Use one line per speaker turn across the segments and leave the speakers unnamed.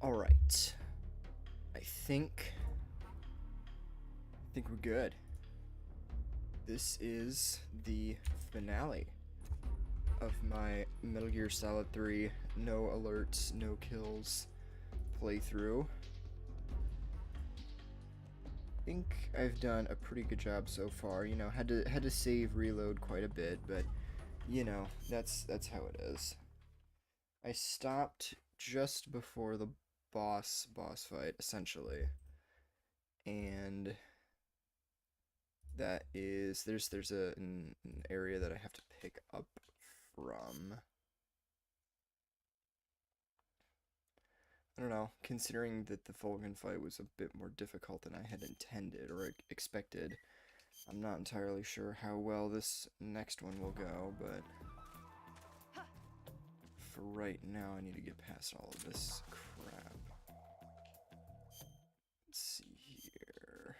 Alright. I think we're good. This is the finale of my Metal Gear Solid 3 no alerts, no kills playthrough. I think I've done a pretty good job so far. You know, had to save reload quite a bit, but you know, that's how it is. I stopped just before the boss fight essentially. And that is there's an area that I have to pick up from. I don't know, considering that the Vulcan fight was a bit more difficult than I had intended or expected, I'm not entirely sure how well this next one will go, but for right now I need to get past all of this crap. Let's see here.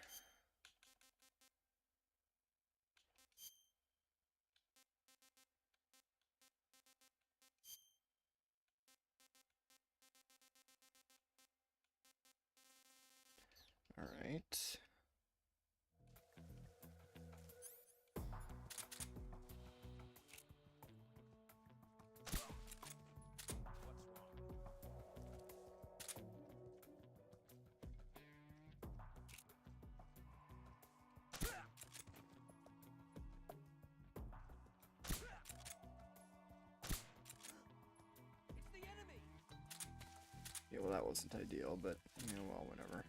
All right. Yeah, well, that wasn't ideal, but, you know, well, whatever.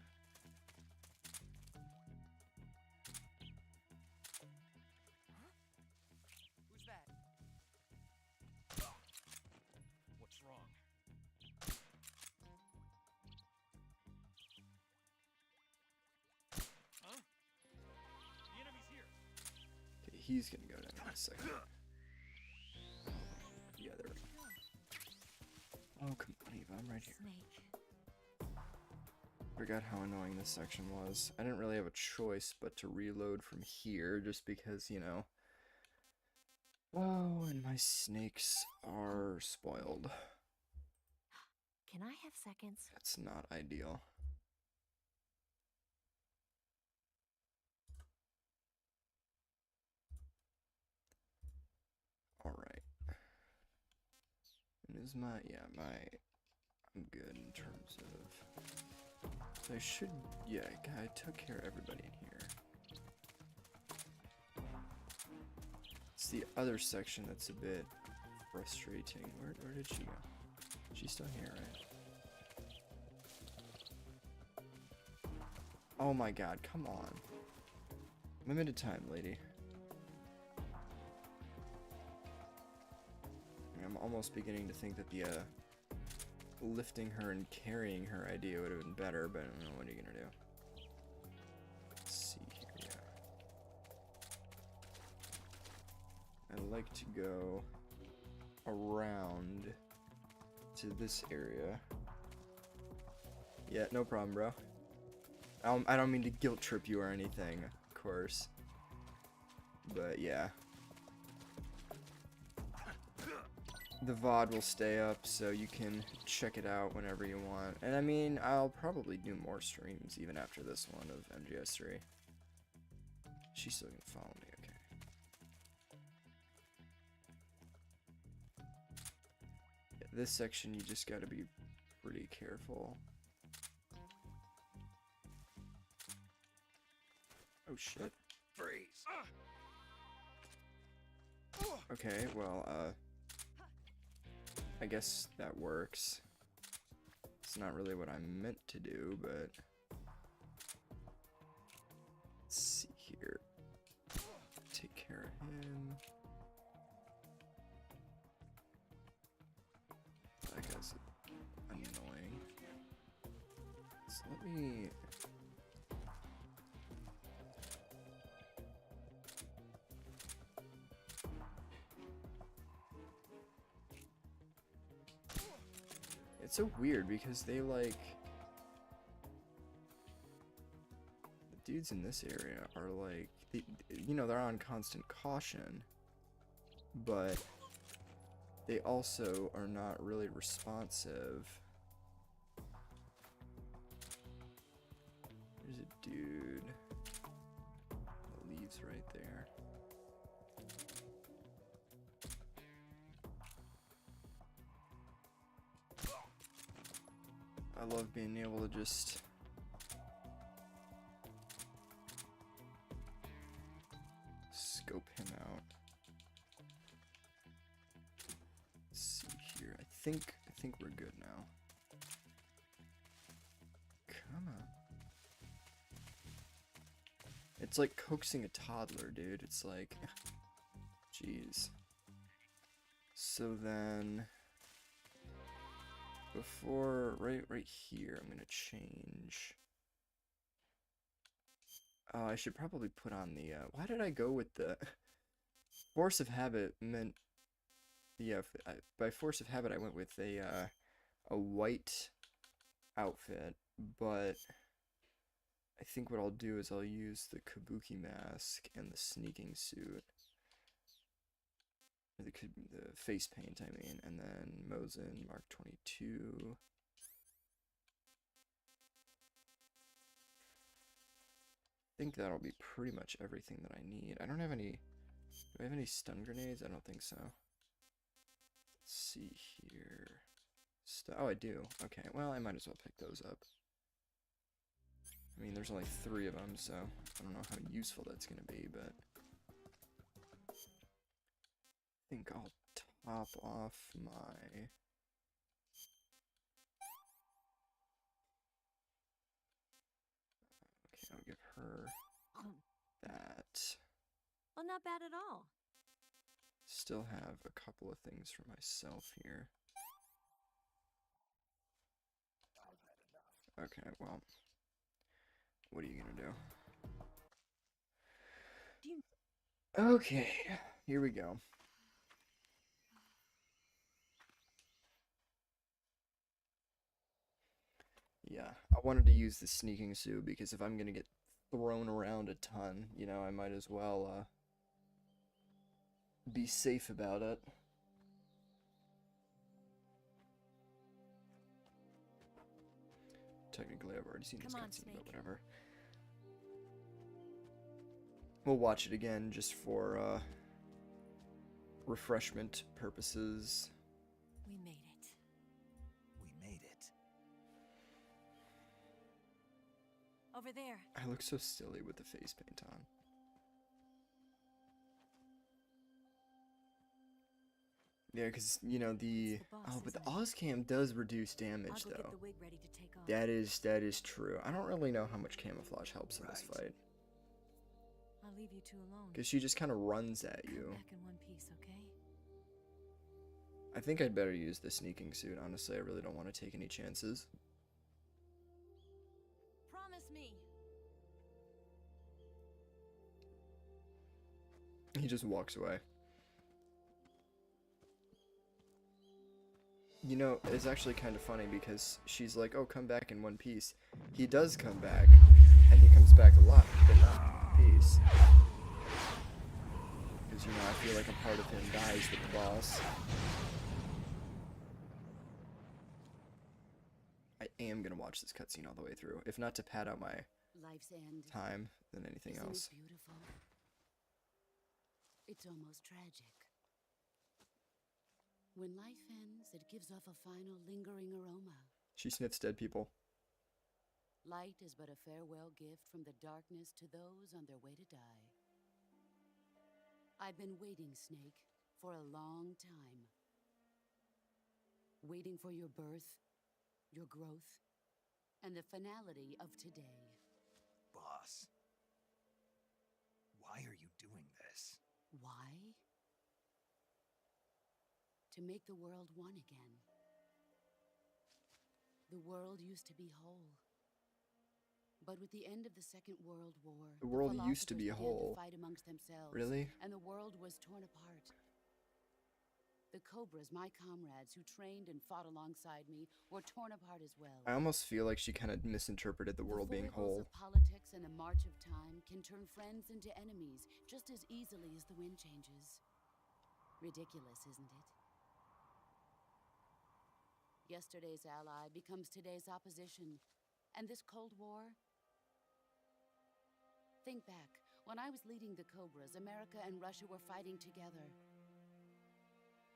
Who's that? What's wrong? Huh? The enemy's here.
Okay, he's gonna go down in a second. Yeah, there we go. Oh, come on, Eva, I'm right here. Forgot how annoying this section was. I didn't really have a choice but to reload from here, just because, you know. Oh, and my snakes are spoiled.
Can I have seconds?
That's not ideal. Alright. And is my, yeah, I'm good in terms of, so I should, yeah, I took care of everybody in here. It's the other section that's a bit frustrating. Where did she go? She's still here, right? Oh my god, come on. Limited time, lady. I'm almost beginning to think that the lifting her and carrying her idea would have been better, but I don't know, what are you gonna do? Let's see here, yeah. I'd like to go around to this area. Yeah, no problem, bro. I don't mean to guilt trip you or anything, of course. But yeah. The VOD will stay up, so you can check it out whenever you want. And I mean, I'll probably do more streams even after this one of MGS3. She's still gonna follow me, okay. Yeah, this section, you just gotta be pretty careful. Oh shit.
Freeze.
Okay, well, I guess that works. It's not really what I meant to do, but let's see here. Take care of him. That guy's annoying. So let me... It's so weird because they like... The dudes in this area are like... you know, they're on constant caution. But they also are not really responsive dude. The leaves right there. I love being able to just scope him out. Let's see here. I think we're good now. Come on. It's like coaxing a toddler, dude. It's like, jeez. So then, before, right here, I'm gonna change. Oh, I should probably put on the, why did I go with the, force of habit meant, yeah, by force of habit I went with a white outfit, but I think what I'll do is I'll use the kabuki mask and the sneaking suit. Or the face paint, I mean, and then Mosin Mark 22. I think that'll be pretty much everything that I need. I don't have any. Do I have any stun grenades? I don't think so. Let's see here. Oh, I do. Okay, well, I might as well pick those up. I mean, there's only 3 of them, so I don't know how useful that's going to be, but I think I'll top off my... Okay, I'll give her that.
Well, not bad at all.
Still have a couple of things for myself here. Okay, well, what are you gonna do? Okay, here we go. Yeah, I wanted to use the sneaking suit because if I'm gonna get thrown around a ton, you know, I might as well be safe about it. Technically, I've already seen this cutscene, but whatever. We'll watch it again just for refreshment purposes.
We made it.
We made it.
Over there.
I look so silly with the face paint on. Yeah, because, you know, the... Oh, but the Ozcam does reduce damage, though.
The wig ready to take off.
That is true. I don't really know how much camouflage helps in this fight.
I'll leave you two alone.
Because she just kind of runs at you.
Come back in one piece, okay?
I think I'd better use the sneaking suit, honestly. I really don't want to take any chances.
Promise me.
He just walks away. You know, it's actually kind of funny because she's like, oh, come back in one piece. He does come back, and he comes back a lot, but not in one piece. Because, you know, I feel like a part of him dies with the boss. I am going to watch this cutscene all the way through, if not to pad out my
Life's end.
time than anything
Isn't
else.
it beautiful? It's almost tragic. When life ends, it gives off a final lingering aroma.
She sniffs dead people.
Light is but a farewell gift from the darkness to those on their way to die. I've been waiting, Snake, for a long time. Waiting for your birth, your growth, and the finality of today.
Boss. Why are you doing this?
Why? To make the world one again. The world used to be whole. But with the end of the Second World War,
The world used to be
philosophers began
whole.
to fight amongst themselves,
Really?
and the world was torn apart. The Cobras, my comrades who trained and fought alongside me, were torn apart as well.
I almost feel like she kind of misinterpreted the world being whole.
The politics and the march of time can turn friends into enemies just as easily as the wind changes. Ridiculous, isn't it? Yesterday's ally becomes today's opposition, and this Cold War, Think back. When I was leading the Cobras, America and Russia were fighting together.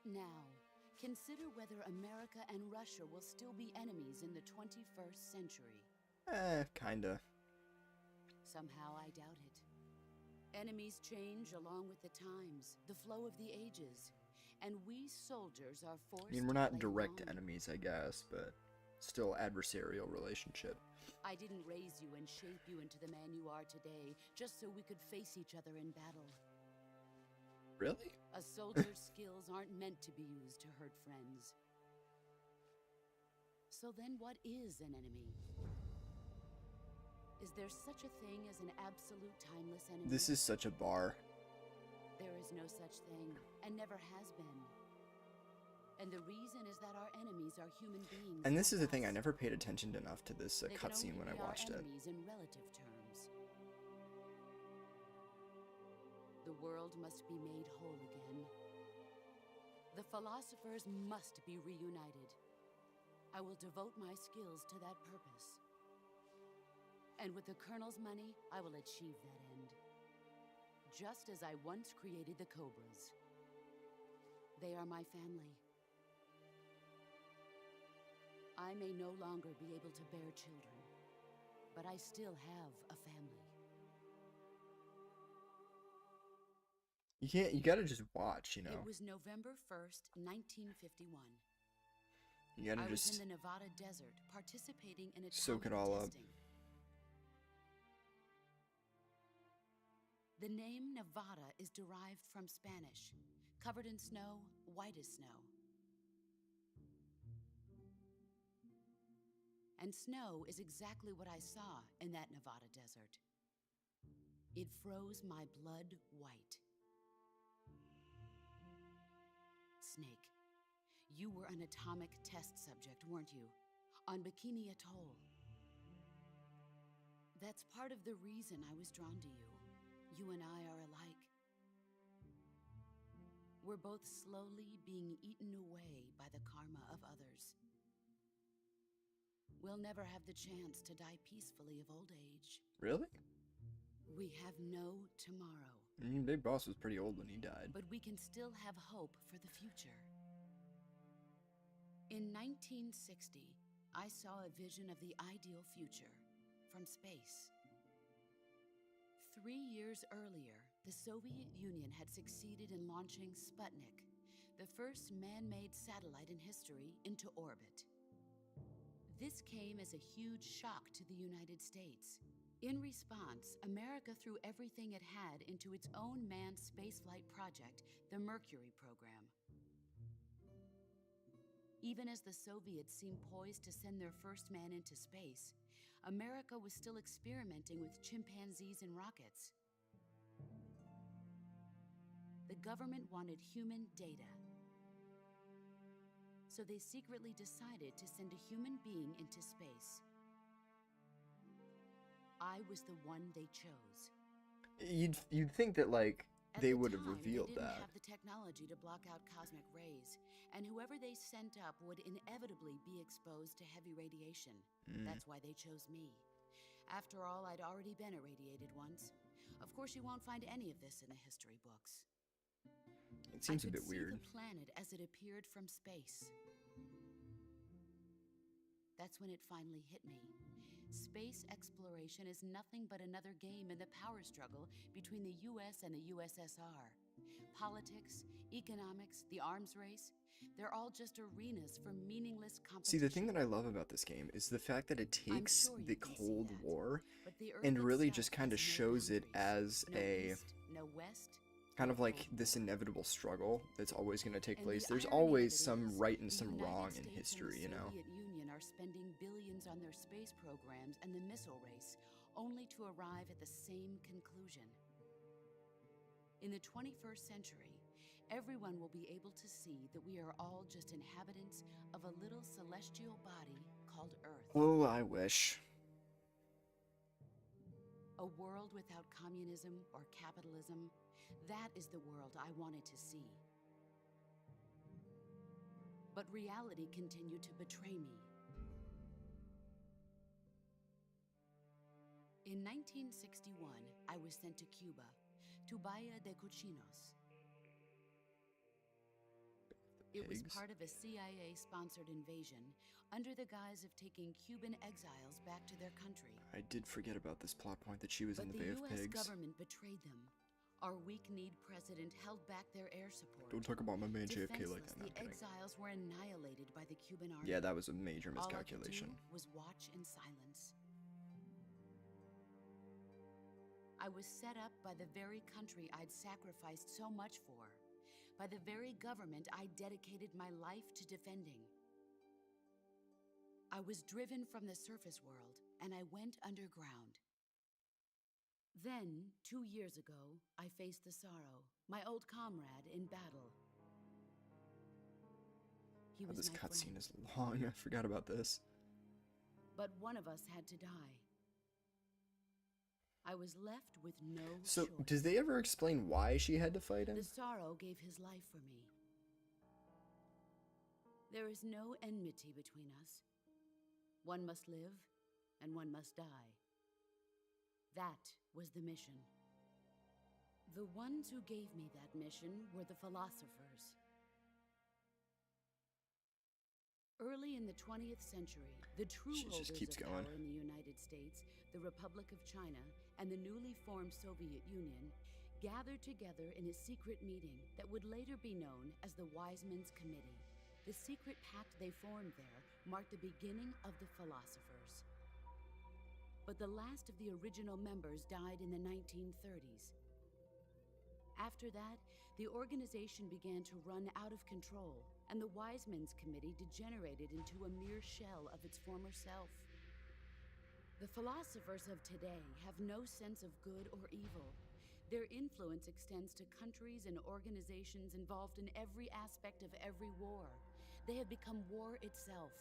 Now, consider whether America and Russia will still be enemies in the 21st century.
Kinda.
Somehow I doubt it. Enemies change along with the times, the flow of the ages, and we soldiers are forced
I mean, we're
to
not
play
direct
along.
enemies, I guess, but still adversarial relationship.
I didn't raise you and shape you into the man you are today, just so we could face each other in battle.
Really?
A soldier's skills aren't meant to be used to hurt friends. So then what is an enemy? Is there such a thing as an absolute timeless enemy?
This is such a bar.
There is no such thing, and never has been. And the reason is that our enemies are human beings.
And this
like
is the thing, I
us.
never paid attention enough to this
They can
cutscene
only
when I
be our
watched it.
enemies in relative terms. The world must be made whole again. The philosophers must be reunited. I will devote my skills to that purpose. And with the Colonel's money, I will achieve that end. Just as I once created the Cobras. They are my family. I may no longer be able to bear children, but I still have a family.
You gotta just watch, you know.
It was November 1st, 1951.
You gotta
I was
just
in the Nevada desert participating in atomic
soak it all up.
testing. The name Nevada is derived from Spanish. Covered in snow, white as snow. And snow is exactly what I saw in that Nevada desert. It froze my blood white. Snake, you were an atomic test subject, weren't you? On Bikini Atoll. That's part of the reason I was drawn to you. You and I are alike. We're both slowly being eaten away by the karma of others. We'll never have the chance to die peacefully of old age.
Really?
We have no tomorrow.
I mean, Big Boss was pretty old when he died.
But we can still have hope for the future. In 1960, I saw a vision of the ideal future from space. 3 years earlier, the Soviet Union had succeeded in launching Sputnik, the first man-made satellite in history, into orbit. This came as a huge shock to the United States. In response, America threw everything it had into its own manned spaceflight project, the Mercury program. Even as the Soviets seemed poised to send their first man into space, America was still experimenting with chimpanzees and rockets. The government wanted human data. So they secretly decided to send a human being into space. I was the one they chose.
You'd think that, like,
At
they
the
would have
time,
revealed
they didn't
that.
have the technology to block out cosmic rays, and whoever they sent up would inevitably be exposed to heavy radiation. That's why they chose me. After all, I'd already been irradiated once. Of course, you won't find any of this in the history books.
It seems
I
a
could
bit weird.
see the planet as it appeared from space. That's when it finally hit me. Space exploration is nothing but another game in the power struggle between the US and the USSR. Politics, economics, the arms race, they're all just arenas for meaningless competition.
See, the thing that I love about this game is the fact that it takes
sure you
the
can see
Cold
that.
War
But the Earth
and really
itself
just kind of
has no
shows it
boundaries.
as
No
a
east, no west,
kind
no
of like
Cold
this
War.
inevitable struggle that's always going to take
And
place.
the
There's
irony of
always
it
some
is,
right and
the
some
United
wrong in
States and
history, you
the
know?
Soviet Union are spending billions on their space programs and the missile race, only to arrive at the same conclusion. In the 21st century, everyone will be able to see that we are all just inhabitants of a little celestial body called Earth.
Oh, I wish.
A world without communism or capitalism, that is the world I wanted to see. But reality continued to betray me. In 1961, I was sent to Cuba, to Bahia de Cochinos. It was
Pigs.
part of a CIA-sponsored invasion under the guise of taking Cuban exiles back to their country.
I did forget about this plot point that she was in
But
the Bay
the
of
U.S.
Pigs.
government betrayed them. Our weak-kneed president held back their air support.
Don't talk about my man JFK like
Defenseless,
that. No,
the
I'm kidding.
exiles were annihilated by the Cuban army.
Yeah, that was a major
All I could
miscalculation.
do was watch in silence. I was set up by the very country I'd sacrificed so much for, by the very government I dedicated my life to defending. I was driven from the surface world, and I went underground. Then, 2 years ago, I faced the Sorrow, my old comrade in battle. He
Oh,
was
this
my
cutscene
friend,
is long. I forgot about this.
but one of us had to die. I was left with no
So,
choice.
did they ever explain why she had to fight him?
The Sorrow gave his life for me. There is no enmity between us. One must live, and one must die. That was the mission. The ones who gave me that mission were the philosophers. Early in the 20th century, the true
She just
holders
keeps
of
going.
power in the United States, the Republic of China, and the newly formed Soviet Union gathered together in a secret meeting that would later be known as the Wise Men's Committee. The secret pact they formed there marked the beginning of the philosophers. But the last of the original members died in the 1930s. After that, the organization began to run out of control, and the Wise Men's Committee degenerated into a mere shell of its former self. The philosophers of today have no sense of good or evil. Their influence extends to countries and organizations involved in every aspect of every war. They have become war itself.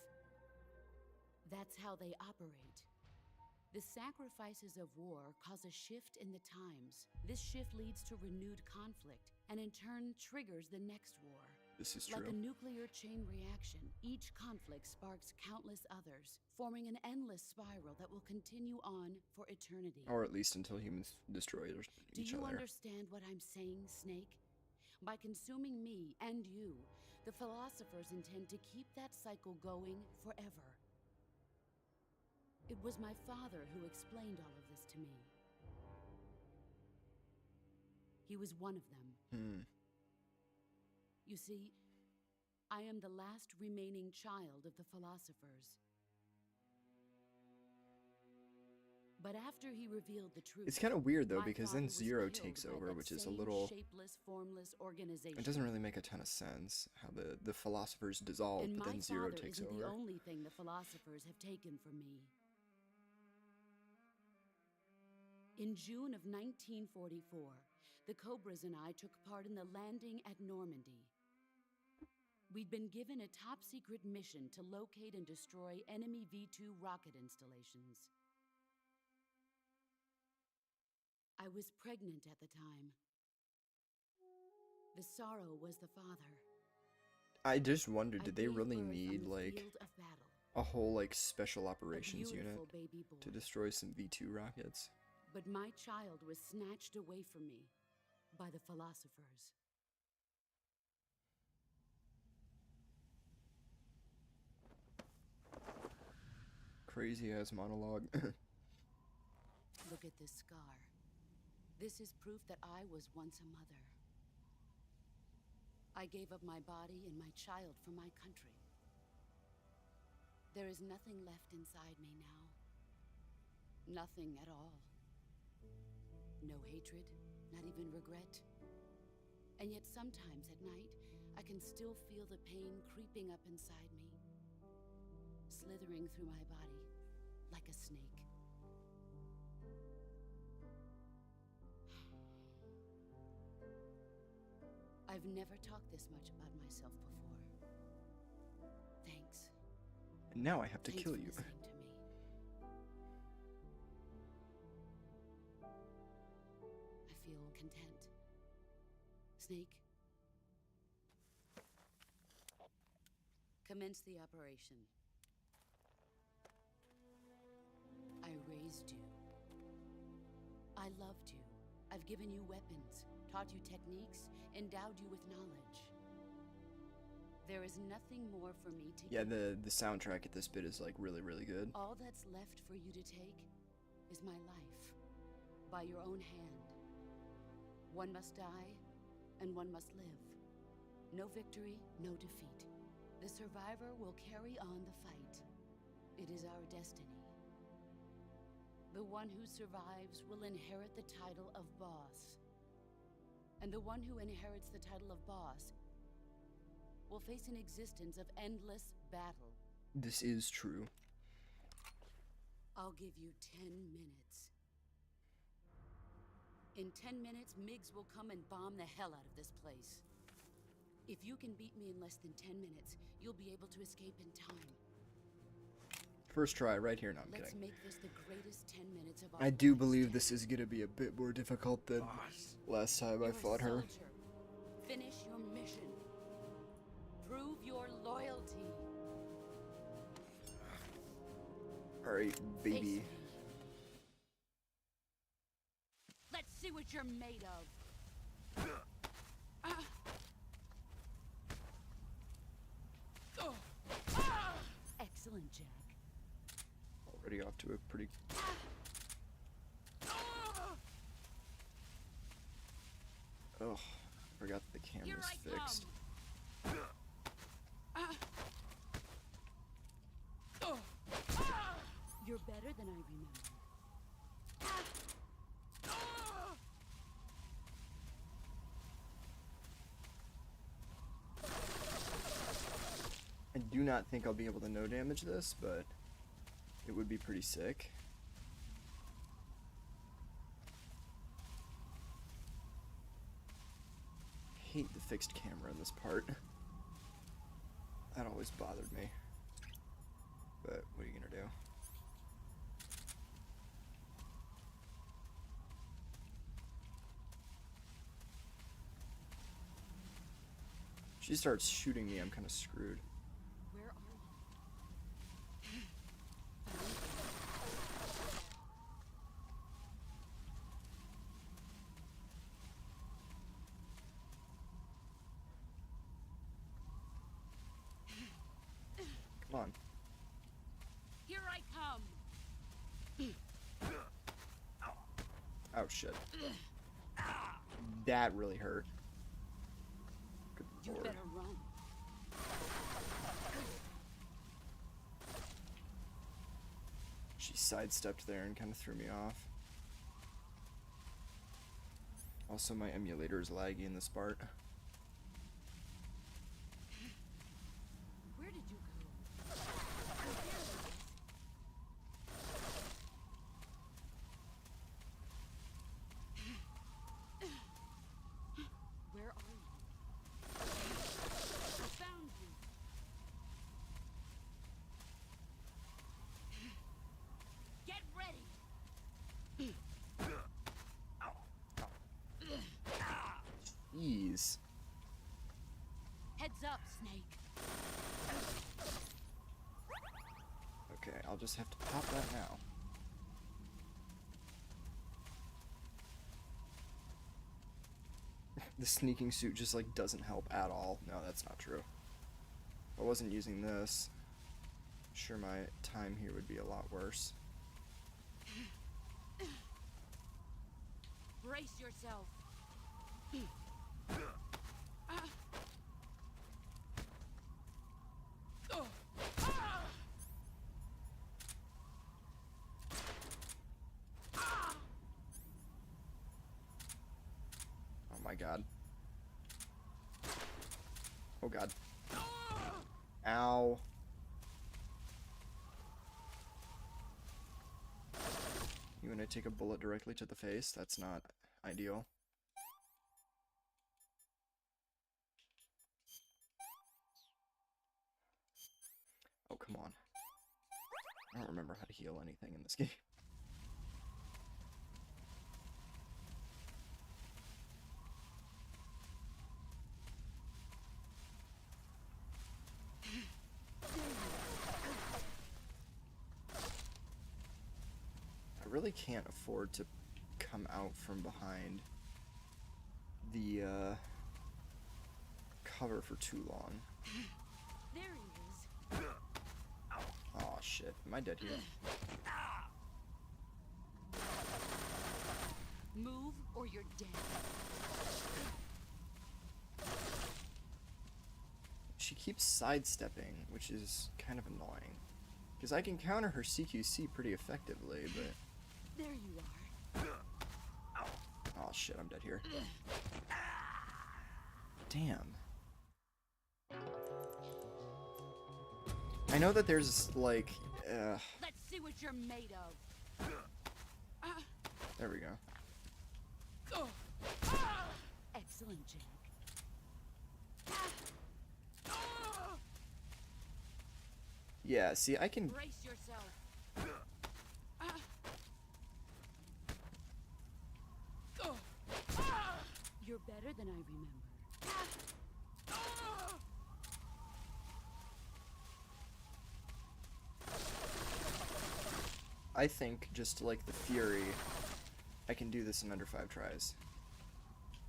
That's how they operate. The sacrifices of war cause a shift in the times. This shift leads to renewed conflict, and in turn triggers the next war.
This is
Like
true.
a nuclear chain reaction, each conflict sparks countless others, forming an endless spiral that will continue on for eternity.
Or at least until humans destroy
Do
each
you
other.
understand what I'm saying, Snake? By consuming me and you, the philosophers intend to keep that cycle going forever. It was my father who explained all of this to me. He was one of them. You see, I am the last remaining child of the philosophers. But after he revealed the truth,
It's kind of weird though,
my
because
father
then
was
Zero
killed
takes
by
over,
that
which is a
same
little.
shapeless, formless organization.
It doesn't really make a ton of sense how the philosophers dissolve,
And
but
my
then Zero
father
takes
isn't the
over.
only thing the philosophers have taken from me. In June of 1944, the Cobras and I took part in the landing at Normandy. We'd been given a top-secret mission to locate and destroy enemy V-2 rocket installations. I was pregnant at the time. The Sorrow was the father.
I just wondered,
I
did they
gave
really
birth on
need
the
like
field of battle.
a whole like special
A
operations unit
beautiful baby boy.
to destroy some V2 rockets?
But my child was snatched away from me by the philosophers.
Crazy ass monologue.
Look at this scar. This is proof that I was once a mother. I gave up my body and my child for my country. There is nothing left inside me now. Nothing at all. No hatred, not even regret. And yet sometimes at night, I can still feel the pain creeping up inside me, slithering through my body like a snake. I've never talked this much about myself before. Thanks.
And now I have to
Thanks
kill
for
you.
listening to me. I feel content. Snake, commence the operation. I raised you I loved you. I've given you weapons, taught you techniques, endowed you with knowledge. There is nothing more for me to
Yeah,
give.
the soundtrack at this bit is like really good.
All that's left for you to take is my life, by your own hand. One must die, and one must live. No victory, no defeat. The survivor will carry on the fight. It is our destiny. The one who survives will inherit the title of boss. And the one who inherits the title of boss will face an existence of endless battle.
This is true.
I'll give you 10 minutes. In 10 minutes, Miggs will come and bomb the hell out of this place. If you can beat me in less than 10 minutes, you'll be able to escape in time.
First try, right here. No, I'm
Let's
kidding.
make this the greatest 10 minutes of our
I do
lives
believe
together.
this is gonna be a bit more difficult than
Boss.
last time I
You're a
fought her.
soldier. Finish your mission. Prove your loyalty.
Alright,
Face
baby.
me. Let's see what you're made of. Excellent, Jack.
Already off to a pretty... Oh, forgot the
Here
camera's
I
fixed.
You're better than I remember.
I do not think I'll be able to no damage this, but it would be pretty sick. I hate the fixed camera in this part. That always bothered me. But what are you gonna do? She starts shooting me, I'm kind of screwed.
Where are you?
Come on.
Here I come.
Oh shit. That really hurt. Good
You
lord.
better run.
She sidestepped there and kind of threw me off. Also, my emulator is laggy in this part.
Where did you go? Where are you? I found you. Get ready.
Jeez.
Heads up, Snake.
Okay, I'll just have to pop that now. The sneaking suit just like doesn't help at all. No, that's not true. If I wasn't using this, I'm sure my time here would be a lot worse.
Brace yourself.
Oh my god. Oh god. Ow. You want to take a bullet directly to the face? That's not ideal. Oh, come on. I don't remember how to heal anything in this game. I really can't afford to come out from behind the cover for too long.
There he is.
Oh shit, am I dead here?
Move or you're dead.
She keeps sidestepping, which is kind of annoying. Because I can counter her CQC pretty effectively, but...
There you are.
Oh shit, I'm dead here. Damn. I know that there's, like,
Let's see what you're made of.
there we go.
Excellent, Jack.
Yeah, see, I can...
Brace yourself. You're better than I remember.
I think, just like the Fury, I can do this in under 5 tries.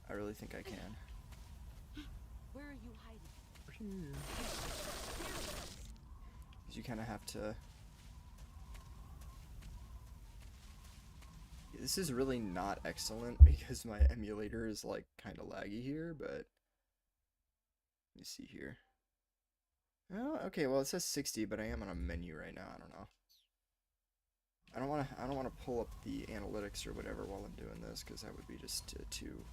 I really think I can.
Where are you hiding?
Here.
There he is.
'Cause you kind of have to... This is really not excellent because my emulator is like kind of laggy here, but... Let me see here. Oh, okay, well it says 60, but I am on a menu right now, I don't know. I don't want to pull up the analytics or whatever while I'm doing this, because that would be just too...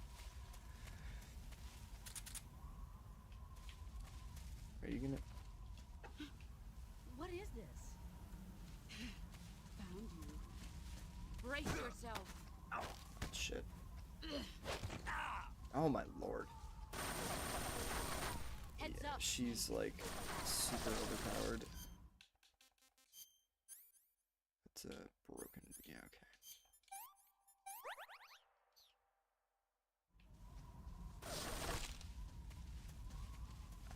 Are you gonna...
What is this? Found you. Brace yourself.
Shit. Oh my lord.
Heads
Yeah,
up.
she's like super overpowered. It's a broken... Yeah, okay.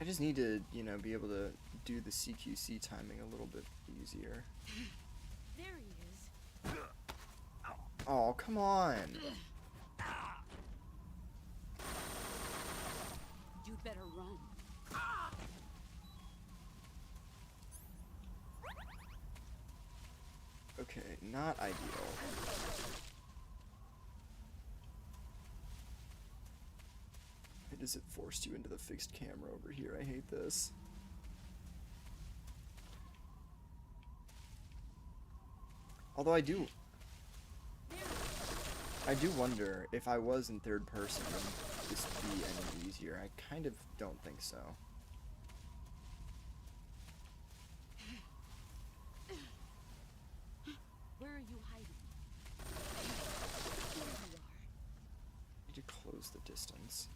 I just need to, you know, be able to do the CQC timing a little bit easier.
There he is.
Oh, come on!
You'd better run.
Okay, not ideal. Why does it force you into the fixed camera over here? I hate this. Although I do wonder if I was in third person, would this be any easier? I kind of don't think so.
Where are you hiding? There you are.
I need to close the distance.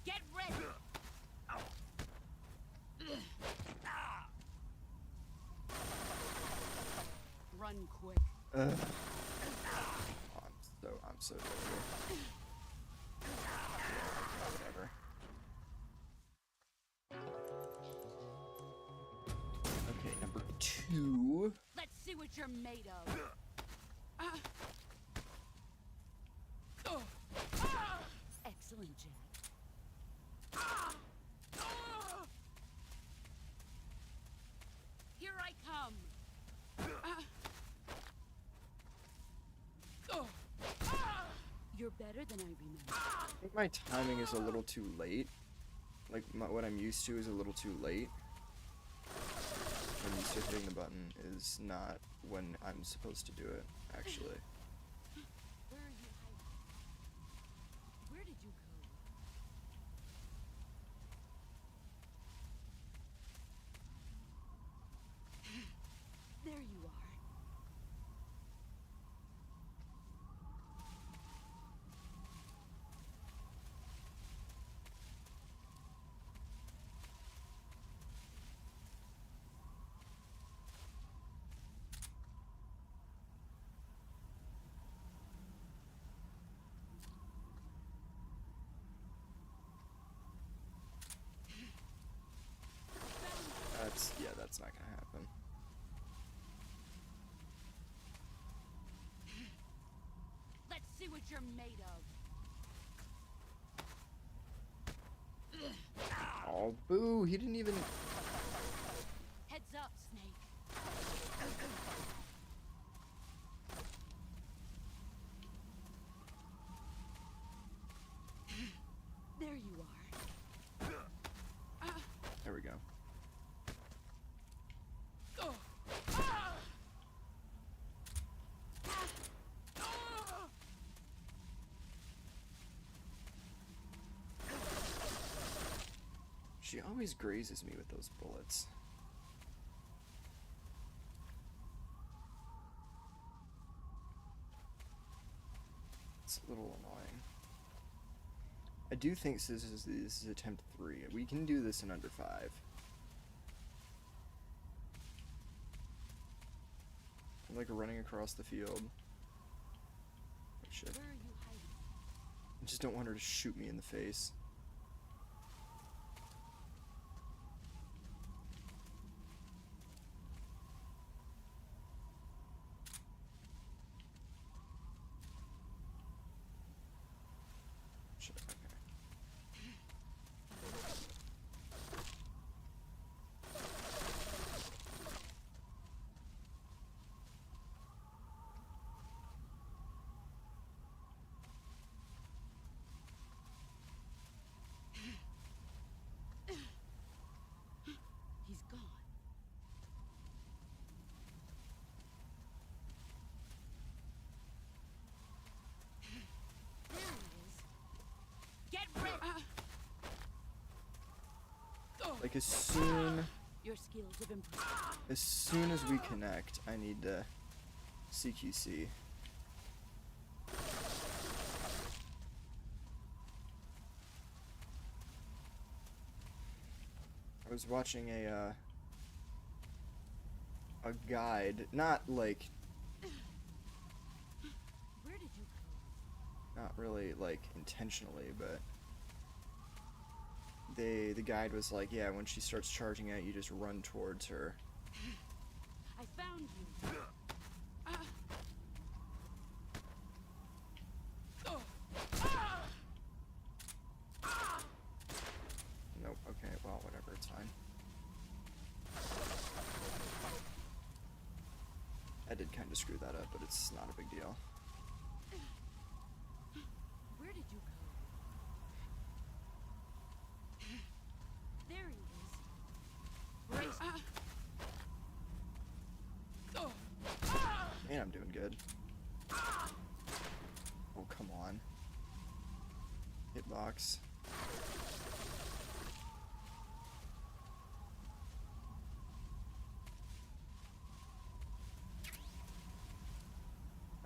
Get ready. Run quick.
Oh, I'm so dead here. Whatever. Okay, number 2.
Let's see what you're made of. Excellent, Jack. Here I come. You're better than I remember.
I think my timing is a little too late. Like, what I'm used to is a little too late. When you start hitting the button is not when I'm supposed to do it, actually.
Where are you hiding? Where did you go? There you are.
that's not gonna happen.
Let's see what you're made of.
Oh, boo! He didn't even.
Heads up, Snake. There you are.
There we go. She always grazes me with those bullets. It's a little annoying. I do think this is attempt 3. We can do this in under 5. I'm like running across the field. Oh, shit.
Where are you hiding?
I just don't want her to shoot me in the face. Shit, okay.
He's gone. There he is. Get ready.
Like as soon
Your skills have improved.
as we connect, I need to CQC. I was watching a guide, not like,
Where did you go?
not really like intentionally, but the guide was like, yeah, when she starts charging at you, just run towards her.
I found you.
Nope, okay, well, whatever, it's fine. I did kind of screw that up, but it's not a big deal.
Where did you go? There he is. Brace.
Man, I'm doing good. Oh, come on. Hitbox.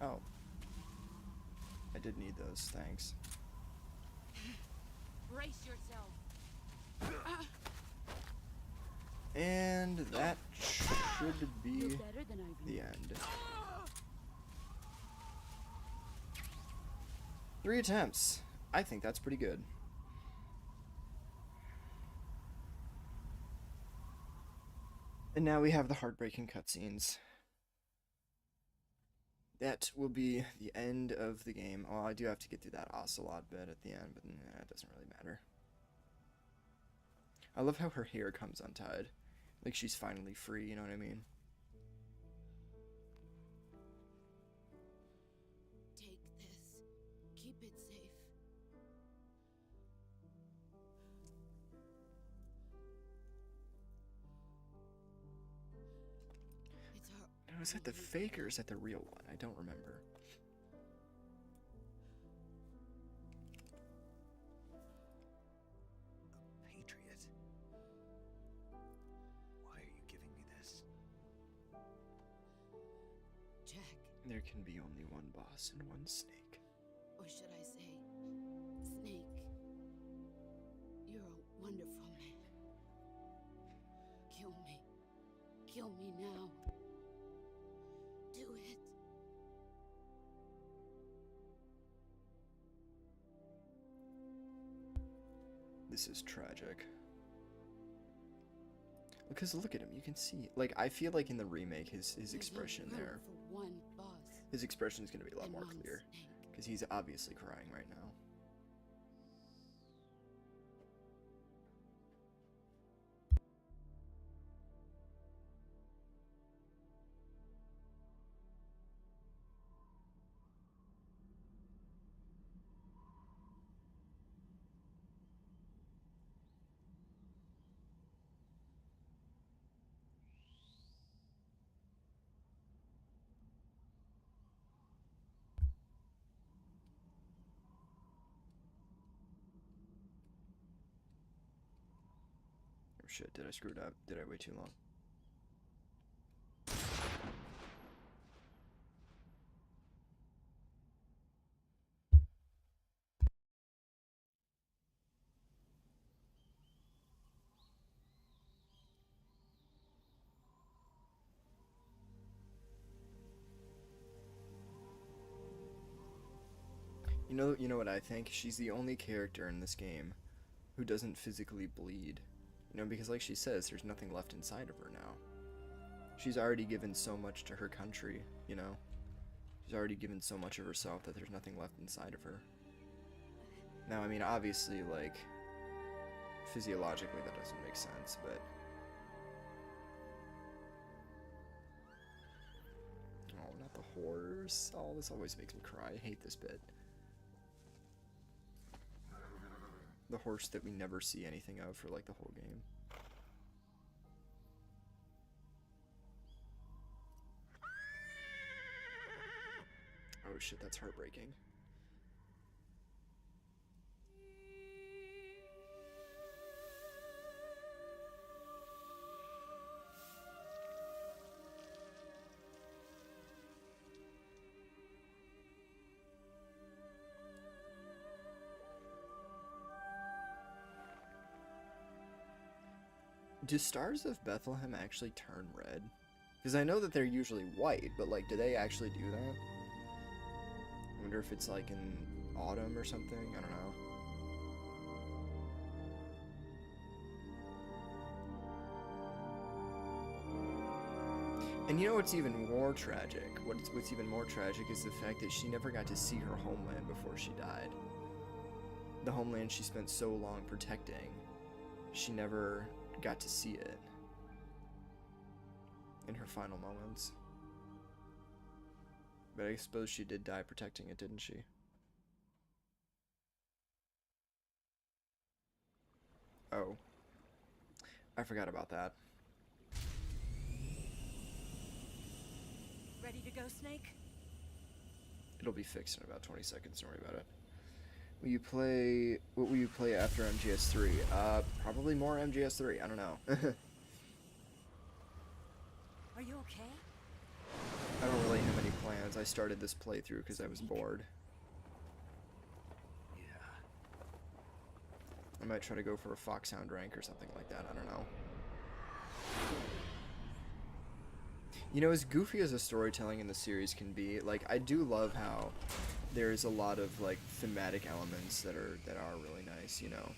Oh. I did need those, thanks.
Brace yourself.
And that should be
You're better than I've
the end. 3 attempts. I think that's pretty good. And now we have the heartbreaking cutscenes. That will be the end of the game. Oh, I do have to get through that ocelot bit at the end, but nah, it doesn't really matter. I love how her hair comes untied. Like she's finally free, you know what I mean?
Take this. Keep it safe. It's our
Now, is that the fake or is that the real one? I don't remember.
Patriot. Why are you giving me this?
Jack,
There can be only one boss and one snake.
or should I say, Snake. You're a wonderful man. Kill me. Kill me now. Do it.
This is tragic. Because look at him, you can see. Like, I feel like in the remake, his
There's no
expression
room
there,
for one boss
his expression is going to be a lot
and
more
one
clear.
snake.
Because he's obviously crying right now. Oh shit, did I screw it up? Did I wait too long? You know what I think? She's the only character in this game who doesn't physically bleed. You know, because like she says, there's nothing left inside of her now. She's already given so much to her country, you know? She's already given so much of herself that there's nothing left inside of her. Now, I mean, obviously, like, physiologically that doesn't make sense, but... Oh, not the horse. Oh, this always makes me cry. I hate this bit. The horse that we never see anything of for, like, the whole game. Oh shit, that's heartbreaking. Do stars of Bethlehem actually turn red? Because I know that they're usually white, but like, do they actually do that? I wonder if it's like in autumn or something. I don't know. And you know what's even more tragic? What's even more tragic is the fact that she never got to see her homeland before she died. The homeland she spent so long protecting, she never got to see it in her final moments. But I suppose she did die protecting it, didn't she? Oh. I forgot about that.
Ready to go, Snake?
It'll be fixed in about 20 seconds, don't worry about it. What will you play after MGS3? Probably more MGS3, I don't know.
Are you okay?
I don't really have any plans. I started this playthrough because I was bored.
Yeah.
I might try to go for a Foxhound rank or something like that, I don't know. You know, as goofy as the storytelling in the series can be, like, I do love how there's a lot of, like, thematic elements that are really nice, you know.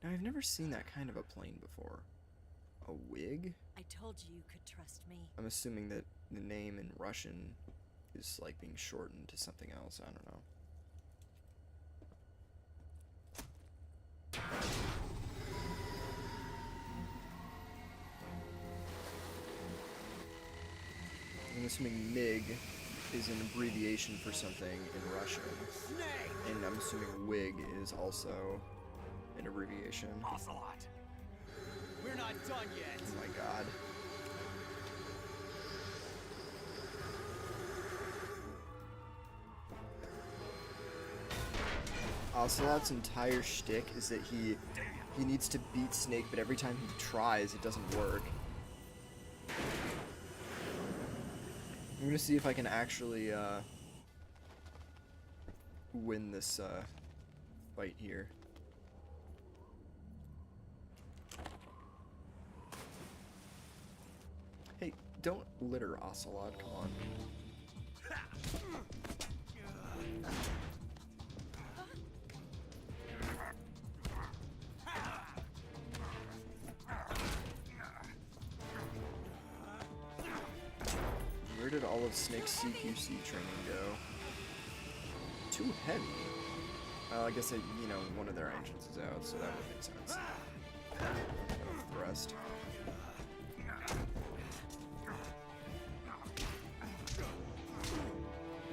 Now, I've never seen that kind of a plane before. A wig?
I told you you could trust me.
I'm assuming that the name in Russian is, like, being shortened to something else, I don't know. I'm assuming MiG is an abbreviation for something in Russian. And I'm assuming WIG is also an abbreviation.
Ocelot. We're not done yet.
Oh my god. Ocelot's entire shtick is that he needs to beat Snake, but every time he tries, it doesn't work. I'm gonna see if I can actually win this fight here. Hey, don't litter, Ocelot, come on. of Snake's CQC training go? Too heavy. I guess you know, one of their engines is out, so that would make sense. Thrust.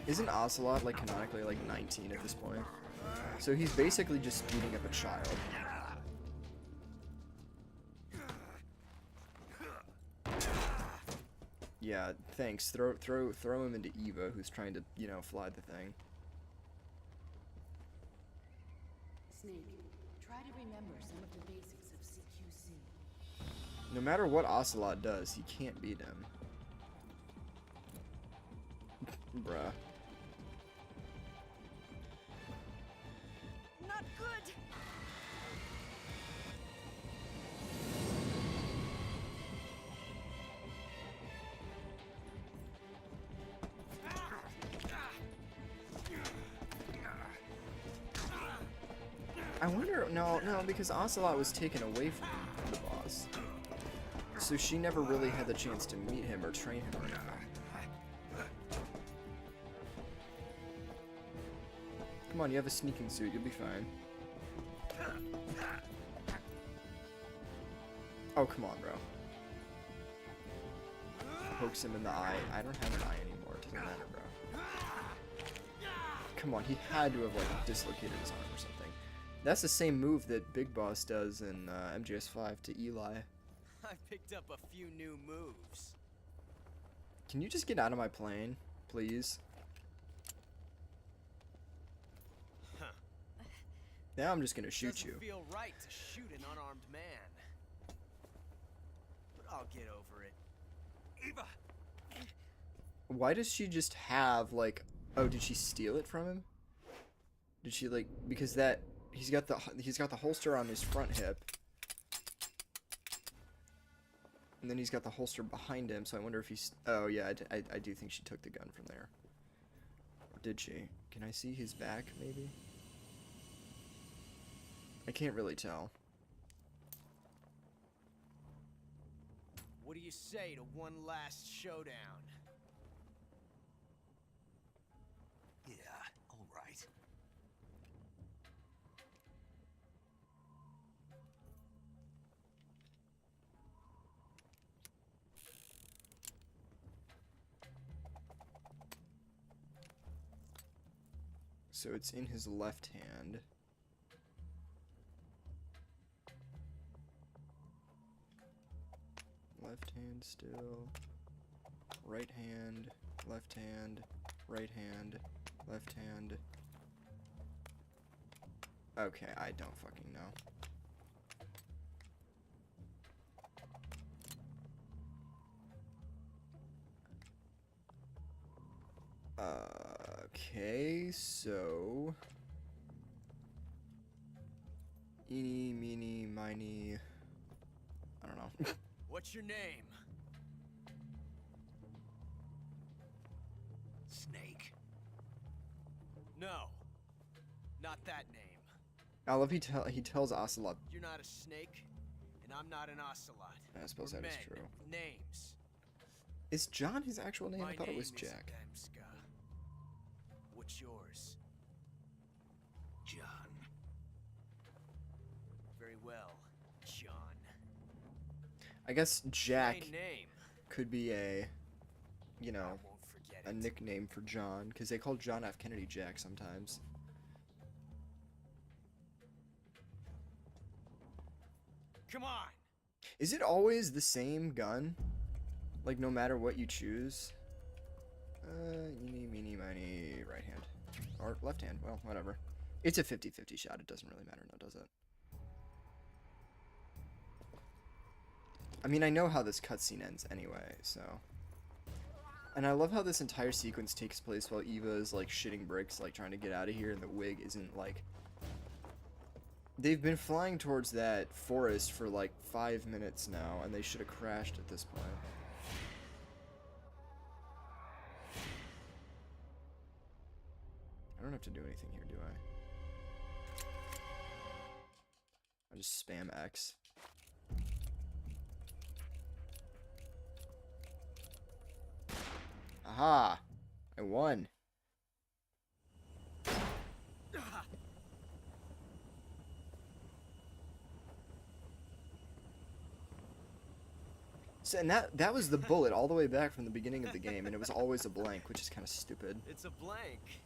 Isn't Ocelot, like, canonically, like, 19 at this point? So he's basically just beating up a child. Yeah, thanks. Throw him into Eva, who's trying to, you know, fly the thing.
Snake, try to remember some of the basics of CQC.
No matter what Ocelot does, he can't beat him. Bruh.
Not good.
I wonder, no, because Ocelot was taken away from the boss. So she never really had the chance to meet him or train him or anything. Come on, you have a sneaking suit, you'll be fine. Oh, come on, bro. Pokes him in the eye. I don't have an eye anymore, it doesn't matter, bro. Come on, he had to have, like, dislocated his arm or something. That's the same move that Big Boss does in MGS5 to Eli.
I picked up a few new moves.
Can you just get out of my plane, please?
Huh.
Now I'm just gonna shoot
Doesn't
you.
feel right to shoot an unarmed man. But I'll get over it. Eva!
Why does she just have, like... Oh, did she steal it from him? Did she, like... Because that... He's got the holster on his front hip. And then he's got the holster behind him, so I wonder if he's... Oh, yeah, I do think she took the gun from there. Or did she? Can I see his back, maybe? I can't really tell.
What do you say to one last showdown?
Yeah, all right.
So it's in his left hand. Left hand still. Right hand, left hand, right hand, left hand. Okay, I don't fucking know. Okay, so... Eeny, meeny, miny... I don't know.
What's your name?
Snake.
No. Not that name.
I love he tells Ocelot.
You're not a snake, and I'm not an ocelot.
I suppose
We're
that is
men
true.
with names.
Is John his actual name?
My
I thought it was
name is
Jack.
Damska. What's yours?
John.
Very well, John.
I guess Jack
My name.
could be a, you
I
know,
won't forget
a
it.
nickname for John, because they call John F. Kennedy Jack sometimes.
Come on.
Is it always the same gun? Like, no matter what you choose? Eeny, meeny, miny, right hand. Or left hand, well, whatever. It's a 50-50 shot, it doesn't really matter now, does it? I mean, I know how this cutscene ends anyway, so... And I love how this entire sequence takes place while Eva is, like, shitting bricks, like, trying to get out of here, and the wig isn't, like... They've been flying towards that forest for, like, 5 minutes now, and they should have crashed at this point. I don't have to do anything here, do I? I just spam X. Aha! I won. So, and that was the bullet all the way back from the beginning of the game, and it was always a blank, which is kind of stupid.
It's a blank.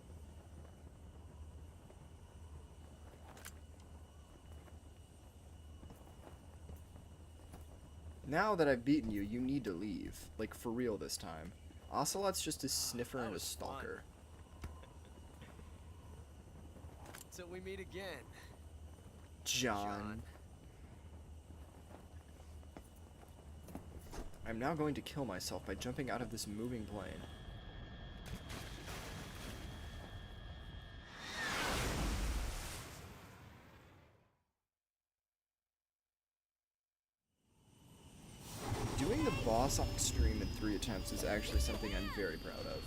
Now that I've beaten you, you need to leave. Like, for real this time. Ocelot's just a sniffer
that
and a
was fun.
stalker.
Till we meet again.
John. I'm now going to kill myself by jumping out of this moving plane. Doing the boss on extreme in 3 attempts is actually something I'm very proud of.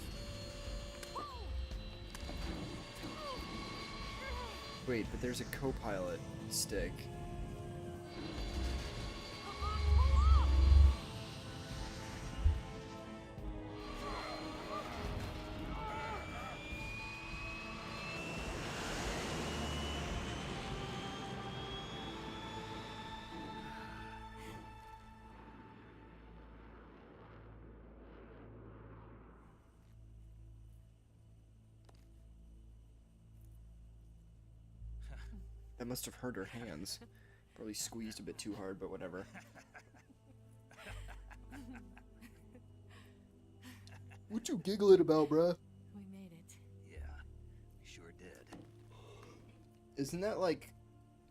Wait, but there's a co-pilot stick. That must have hurt her hands. Probably squeezed a bit too hard, but whatever. What you giggling about, bruh?
We made it.
Yeah, we sure did.
Isn't that like...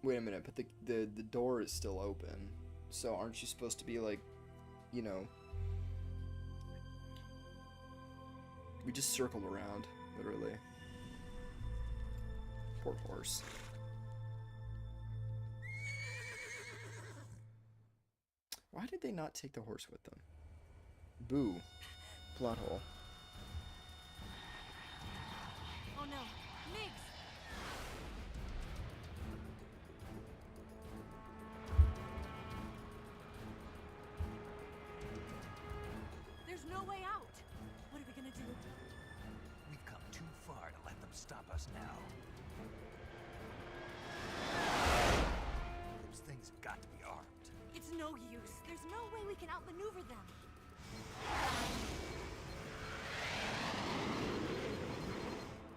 Wait a minute, but the door is still open. So aren't you supposed to be like, you know... We just circled around, literally. Poor horse. Why did they not take the horse with them? Boo. Plot hole.
Oh no, Migs! There's no way out. What are we gonna do?
We've come too far to let them stop us now. Those things have got to be armed.
It's no use. There's no way we can outmaneuver them.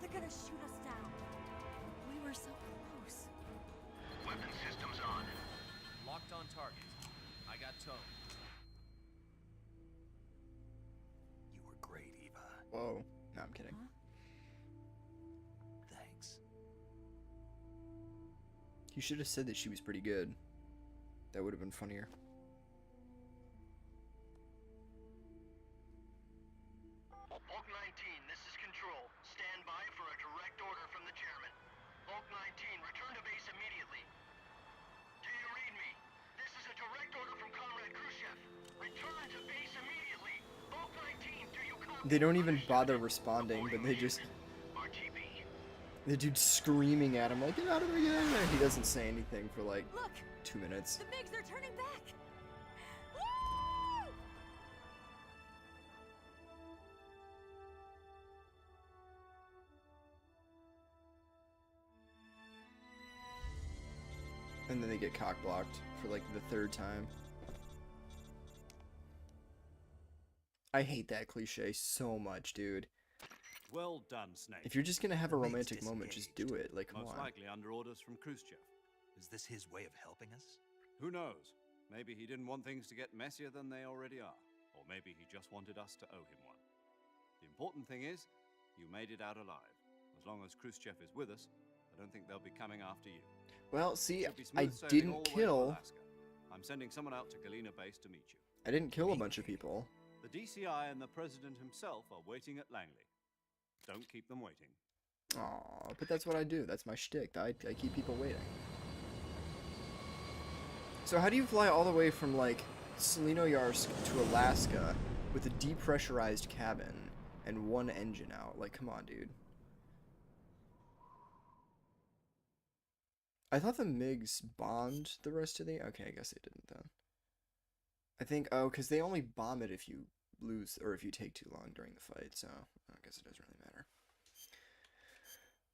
They're gonna shoot us down. We were so close.
Weapon systems on.
Locked on target. I got towed.
You were great, Eva.
Whoa. No, I'm kidding.
Thanks.
You should have said that she was pretty good. That would have been funnier.
Hulk 19, this is Control. Stand by for a direct order from the chairman. Hulk 19, return to base immediately. Do you read me? This is a direct order from Comrade Khrushchev. Return to base immediately. Hulk 19, do you copy?
They don't even bother responding, but they just...
RTB.
The dude's screaming at him like, get out of there, get out of there. He doesn't say anything for like
Look!
2 minutes.
The Migs are turning back! Woo!
And then they get cock blocked for like the 3rd time. I hate that cliche so much, dude.
Well done, Snake.
If you're just gonna have a
That means
romantic moment, just do it. Like, come
Most
on.
likely under orders from Khrushchev.
Is this his way of helping us?
Who knows? Maybe he didn't want things to get messier than they already are. Or maybe he just wanted us to owe him one. The important thing is, you made it out alive. As long as Khrushchev is with us, I don't think they'll be coming after you.
Well, see,
Should be
I
smooth sailing all
didn't
the way to
kill.
Alaska. I'm sending someone out to Galena Base to meet you.
I didn't kill a bunch of people.
The DCI and the President himself are waiting at Langley. Don't keep them waiting.
Aw, but that's what I do. That's my shtick. I keep people waiting. So how do you fly all the way from, like, Selinoyarsk to Alaska with a depressurized cabin and 1 engine out? Like, come on, dude. I thought the MiGs bombed the rest of the... Okay, I guess they didn't then. I think... Oh, because they only bomb it if you lose or if you take too long during the fight, so I guess it doesn't really matter.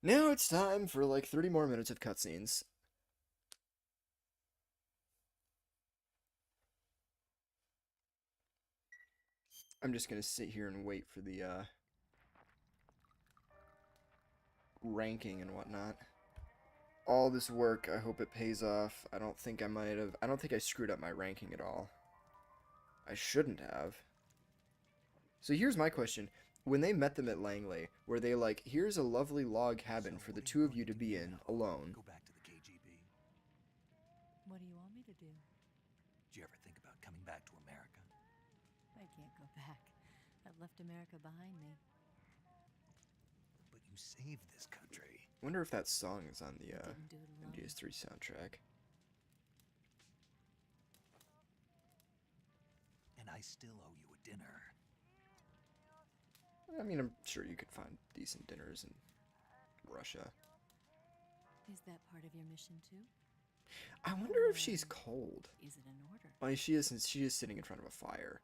Now it's time for like 30 more minutes of cutscenes. I'm just gonna sit here and wait for the ranking and whatnot. All this work, I hope it pays off. I don't think I screwed up my ranking at all. I shouldn't have. So here's my question. When they met them at Langley, were they like, here's a lovely log cabin for the two of you to be in, alone?
Go back to the KGB.
What do you want me to do?
Did you ever think about coming back to America?
I can't go back. I've left America behind me.
But you saved this country.
Wonder if that song is on the
Didn't do it alone.
MGS3 soundtrack.
And I still owe you a dinner.
I mean, I'm sure you could find decent dinners in Russia.
Is that part of your mission too?
I wonder if she's cold.
Is it an order?
Oh, she is, since she is sitting in front of a fire.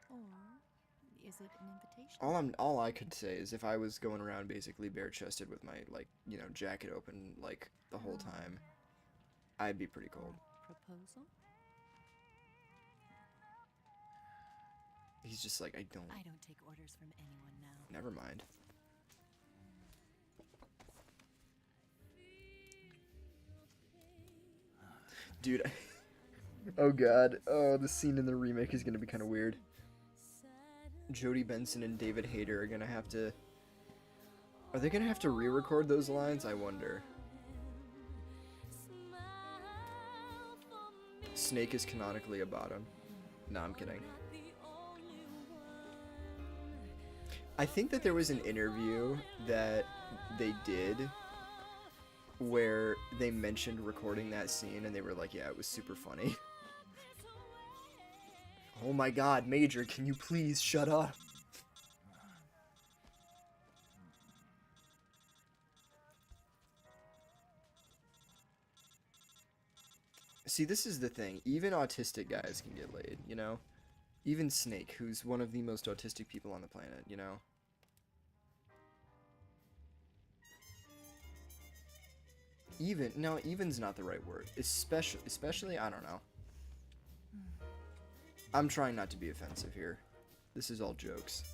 Or is it an invitation?
All I could say is if I was going around basically bare-chested with my, like, you know, jacket open, like, the whole time, I'd be pretty cold.
Proposal?
He's just like, I don't
take orders from anyone now.
never mind. Dude, oh god, oh, the scene in the remake is gonna be kind of weird. Jodie Benson and David Hayter are gonna have to... Are they gonna have to re-record those lines? I wonder. Snake is canonically a bottom. No, I'm kidding. I think that there was an interview that they did where they mentioned recording that scene and they were like, yeah, it was super funny. Oh my god, Major, can you please shut up? See, this is the thing. Even autistic guys can get laid, you know? Even Snake, who's one of the most autistic people on the planet, you know? Even, no, even's not the right word. Especially, I don't know. I'm trying not to be offensive here. This is all jokes.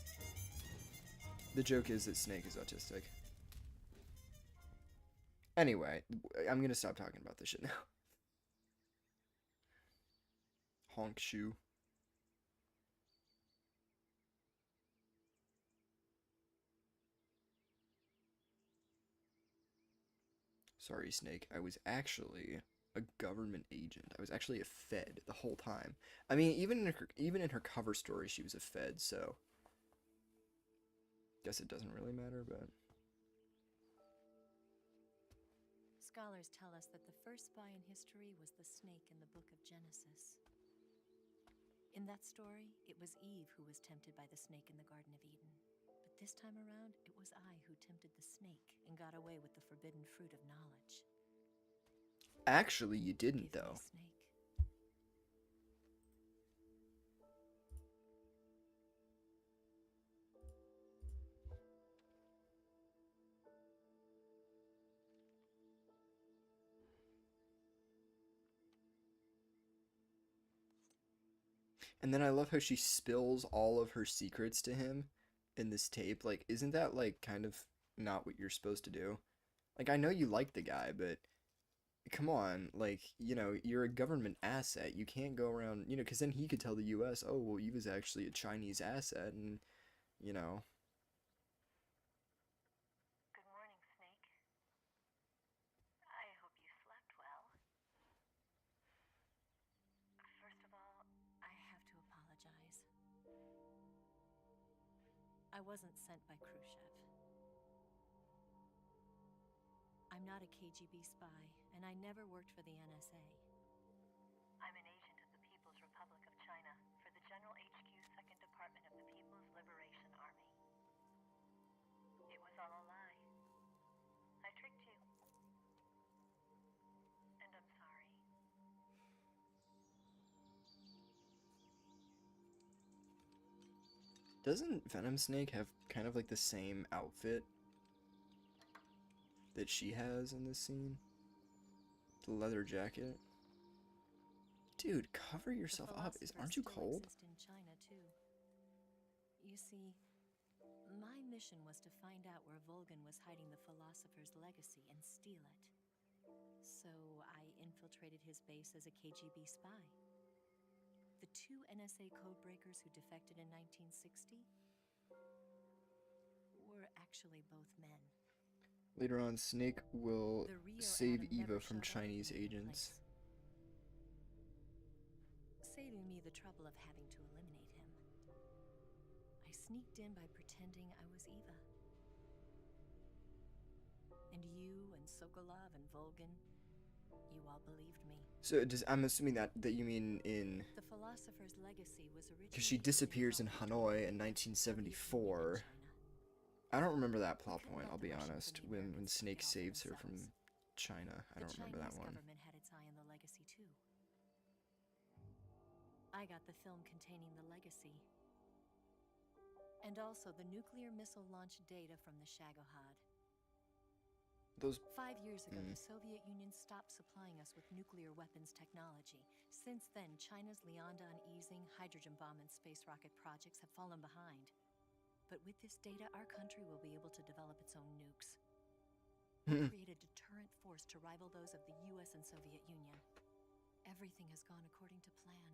The joke is that Snake is autistic. Anyway, I'm gonna stop talking about this shit now. Honk shoe. Sorry, Snake. I was actually a government agent. I was actually a Fed the whole time. I mean, even in her cover story, she was a Fed, so... Guess it doesn't really matter, but...
Scholars tell us that the first spy in history was the snake in the book of Genesis. In that story, it was Eve who was tempted by the snake in the Garden of Eden. But this time around, it was I who tempted the snake and got away with the forbidden fruit of knowledge.
Actually, you didn't,
Give me,
though.
snake.
And then I love how she spills all of her secrets to him in this tape. Like, isn't that, like, kind of not what you're supposed to do? Like, I know you like the guy, but come on, like, you know, you're a government asset. You can't go around, you know, because then he could tell the US, oh, well, he was actually a Chinese asset, and, you know.
Good morning, Snake. I hope you slept well. First of all,
I have to apologize. I wasn't sent by Khrushchev. I'm not a KGB spy, and I never worked for the NSA.
I'm an agent of the People's Republic of China for the General HQ 2nd Department of the People's Liberation Army. It was all a lie. I tricked you. And I'm sorry.
Doesn't Venom Snake have kind of like the same outfit that she has in this scene? The leather jacket. Dude, cover yourself up. Aren't you cold?
Exist in China too. You see, my mission was to find out where Volgan was hiding the philosopher's legacy and steal it. So I infiltrated his base as a KGB spy. The two NSA codebreakers who defected in 1960 were actually both men.
Later on, Snake will
The Rio
save
atom never
Eva from
showed up
Chinese
in their
agents.
place, saving me the trouble of having to eliminate him. I sneaked in by pretending I was Eva. And you and Sokolov and Volgan, you all believed me.
So I'm assuming that you mean in...
The philosopher's legacy was originally...
Because she disappears in Hanoi in 1974. I don't remember that plot point, I'll be honest, when Snake saves her from China. I don't remember that one.
The Chinese government had its eye on the legacy too. I got the film containing the legacy. And also the nuclear missile launch data from the Shagohod.
Those...
5 years ago, the Soviet Union stopped supplying us with nuclear weapons technology. Since then, China's Liandon easing, hydrogen bomb, and space rocket projects have fallen behind. But with this data, our country will be able to develop its own nukes. Create a deterrent force to rival those of the US and Soviet Union. Everything has gone according to plan,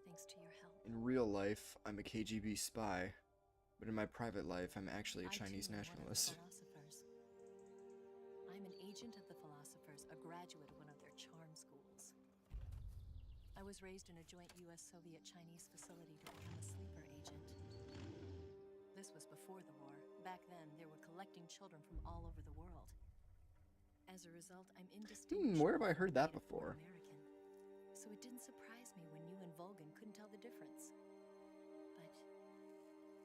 thanks to your help.
In real life, I'm a KGB spy, but in my private life, I'm actually a Chinese nationalist.
I'm an agent of the philosophers, a graduate of one of their charm schools. I was raised in a joint US-Soviet-Chinese facility to become a sleeper agent. This was before the war. Back then, they were collecting children from all over the world. As a result, I'm indistinguishable.
Where have I heard that before?
American. So it didn't surprise me when you and Volgan couldn't tell the difference. But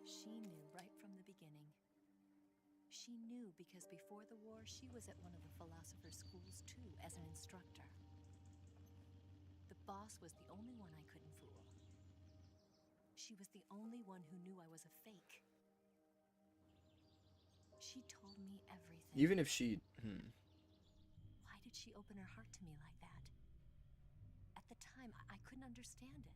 she knew right from the beginning. She knew because before the war, she was at one of the philosopher's schools too, as an instructor. The boss was the only one I couldn't fool. She was the only one who knew I was a fake. She told me everything.
Even if she...
Why did she open her heart to me like that? At the time, I couldn't understand it.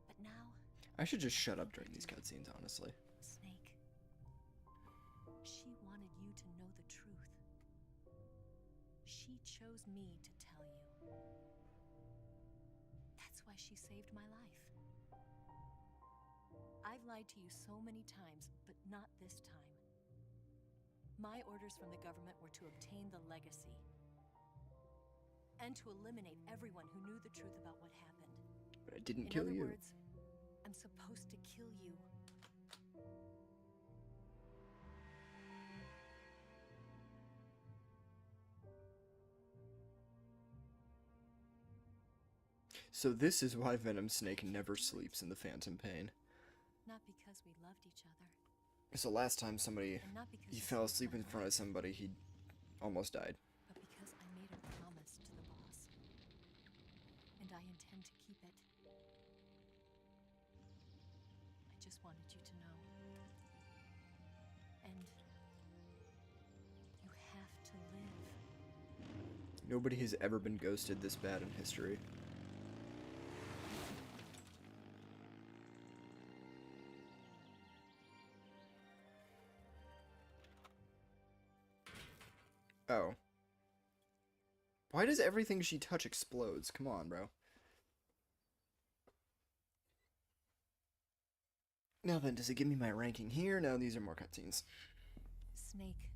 But now...
I should just shut up during these cutscenes, honestly.
Snake. She wanted you to know the truth. She chose me to tell you. That's why she saved my life. I've lied to you so many times, but not this time. My orders from the government were to obtain the legacy. And to eliminate everyone who knew the truth about what happened.
But I didn't kill you.
In other words, I'm supposed to kill you.
So this is why Venom Snake never sleeps in the Phantom Pain.
Not because we loved each other.
So last time somebody...
And not because
he fell asleep in front of somebody, he almost died.
But because I made a promise to the boss. And I intend to keep it. I just wanted you to know. And you have to live.
Nobody has ever been ghosted this bad in history. Oh. Why does everything she touch explodes? Come on, bro. Now then, does it give me my ranking here? No, these are more cutscenes.
Snake,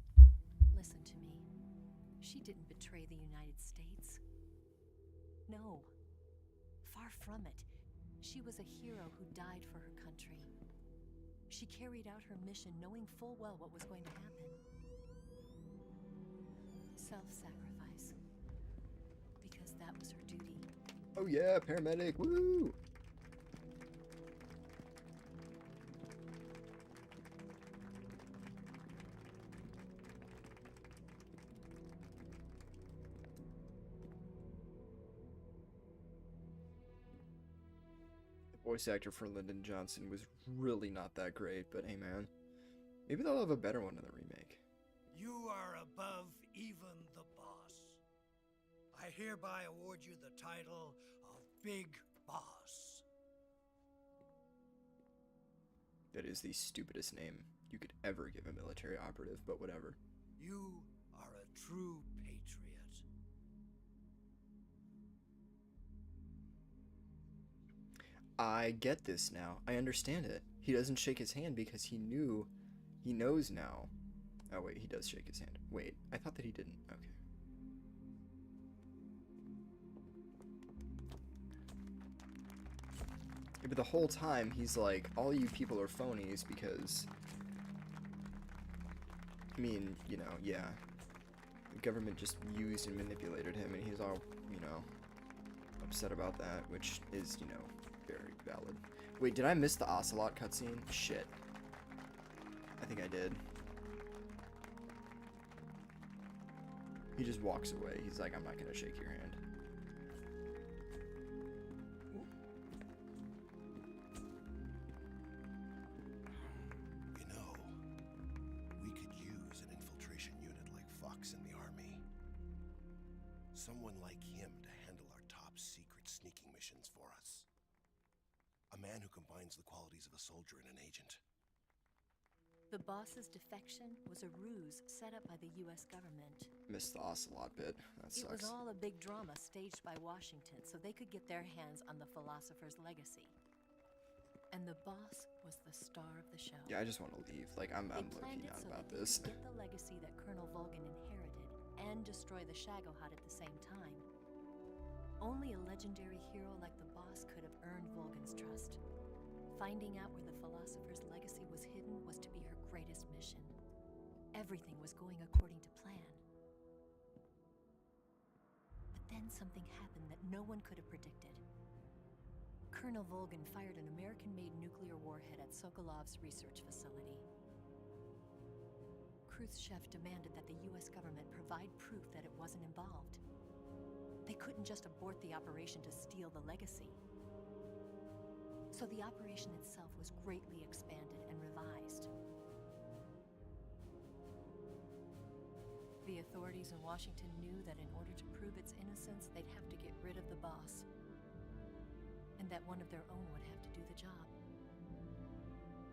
listen to me. She didn't betray the United States. No. Far from it. She was a hero who died for her country. She carried out her mission knowing full well what was going to happen. Self-sacrifice. Because that was her duty.
Oh yeah, paramedic, woo! voice actor for Lyndon Johnson was really not that great, but hey man, maybe they'll have a better one in the remake.
You are above even the boss. I hereby award you the title of Big Boss.
That is the stupidest name you could ever give a military operative, but whatever.
You are a true patriot.
I get this now. I understand it. He doesn't shake his hand because he knows now. Oh wait, he does shake his hand. Wait, I thought that he didn't. Okay. Yeah, but the whole time he's like, all you people are phonies because, I mean, you know, yeah. The government just used and manipulated him, and he's all, you know, upset about that, which is, you know, very valid. Wait, did I miss the Ocelot cutscene? Shit. I think I did. He just walks away. He's like, I'm not gonna shake your hand.
You know, we could use an infiltration unit like Fox in the army. Someone like him to handle our top secret sneaking missions for us. A man who combines the qualities of a soldier and an agent.
The boss's defection was a ruse set up by the US government.
Missed the Ocelot bit. That
It was
sucks.
all a big drama staged by Washington so they could get their hands on the philosopher's legacy. And the boss was the star of the show.
Yeah, I just want to leave. Like, I'm
They
low-key
planned it
not
so
about
that they
this.
could get the legacy that Colonel Volgan inherited and destroy the Shagohod at the same time. Only a legendary hero like the boss could have earned Volgan's trust. Finding out where the philosopher's legacy was hidden was to be her greatest mission. Everything was going according to plan. But then something happened that no one could have predicted. Colonel Volgan fired an American-made nuclear warhead at Sokolov's research facility. Khrushchev demanded that the US government provide proof that it wasn't involved. They couldn't just abort the operation to steal the legacy. So the operation itself was greatly expanded and revised. The authorities in Washington knew that in order to prove its innocence, they'd have to get rid of the boss. And that one of their own would have to do the job.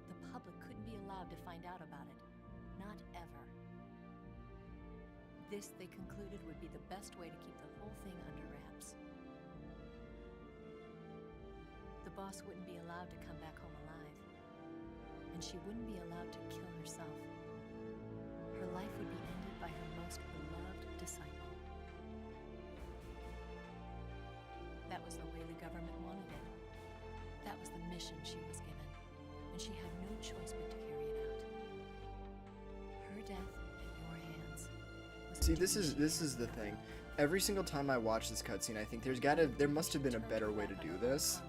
The public couldn't be allowed to find out about it. Not ever. This, they concluded, would be the best way to keep the whole thing under wraps. The boss wouldn't be allowed to come back home alive. And she wouldn't be allowed to kill herself. Her life would be ended by her most beloved disciple. That was the way the government wanted it. That was the mission she was given, and she had no choice but to carry it out. Her death at your hands was
See, this is the thing. Every single time I watch this cutscene, I think there must have been a better way to do this.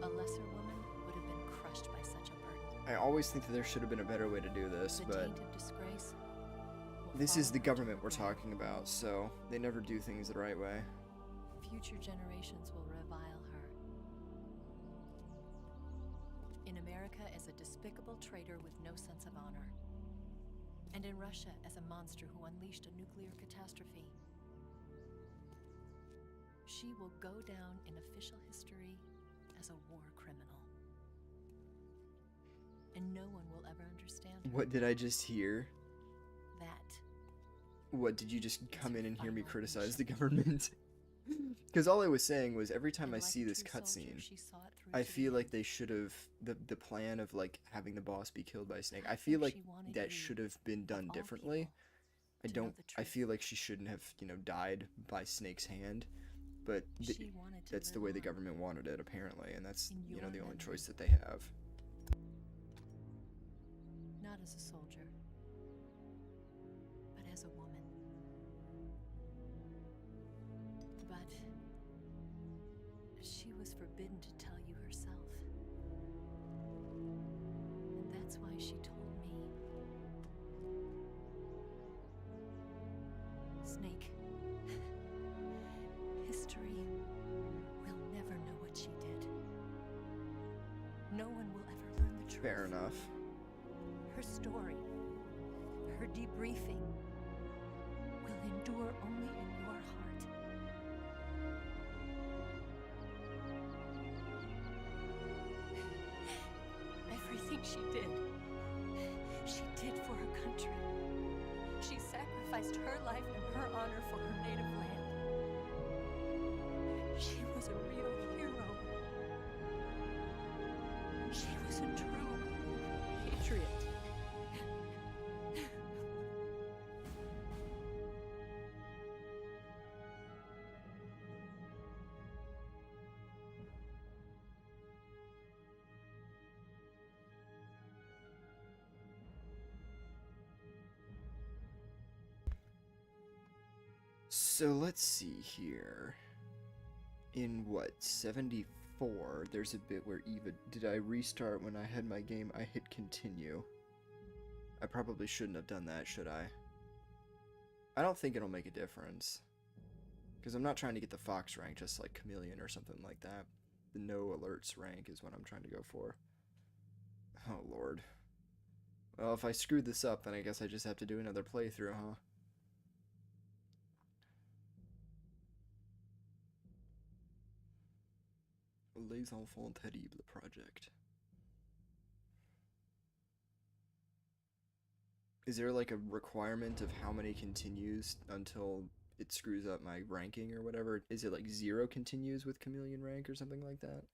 A lesser woman would have been crushed by such a burden.
I always think that there should have been a better way to do this,
The
but
taint of disgrace will
this
fall
is the
on
government
her
we're
brow.
talking about, so they never do things the right way.
Future generations will revile her. In America as a despicable traitor with no sense of honor. And in Russia as a monster who unleashed a nuclear catastrophe. She will go down in official history as a war criminal. And no one will ever understand her.
What did I just hear?
That.
What, did you just come in and hear me
Final
criticize
mission.
the government? Because all I was saying was every time
And
I
like a
see this
true soldier,
cutscene,
she saw it through
I
to the
feel like
end.
they should have the plan of like having the boss be killed by Snake. I
I
feel
think
like
she wanted
that
you,
should have been done
all
differently.
people,
I
to know
don't.
the
I
truth.
feel like she shouldn't have, you know, died by Snake's hand. But
She wanted to
that's the
live
way the
on.
government wanted it, apparently, and that's,
In
you know,
your
the only
memory.
choice that they have.
Not as a soldier, but as a woman. But she was forbidden to tell you herself. And that's why she told me. Snake, history will never know what she did.
Fair enough.
Her story, her debriefing, will endure only in your heart. Everything she did for her country. She sacrificed her life and her honor for her native land. She was a real hero. She was a true patriot.
So let's see here. In what, 74, there's a bit where Eva, did I restart when I had my game? I hit continue. I probably shouldn't have done that, should I? I don't think it'll make a difference. Because I'm not trying to get the Fox rank just like Chameleon or something like that. The no alerts rank is what I'm trying to go for. Oh lord. Well, if I screwed this up, then I guess I just have to do another playthrough, huh? Les Enfants Terribles project. Is there like a requirement of how many continues until it screws up my ranking or whatever? Is it like 0 continues with Chameleon rank or something like that?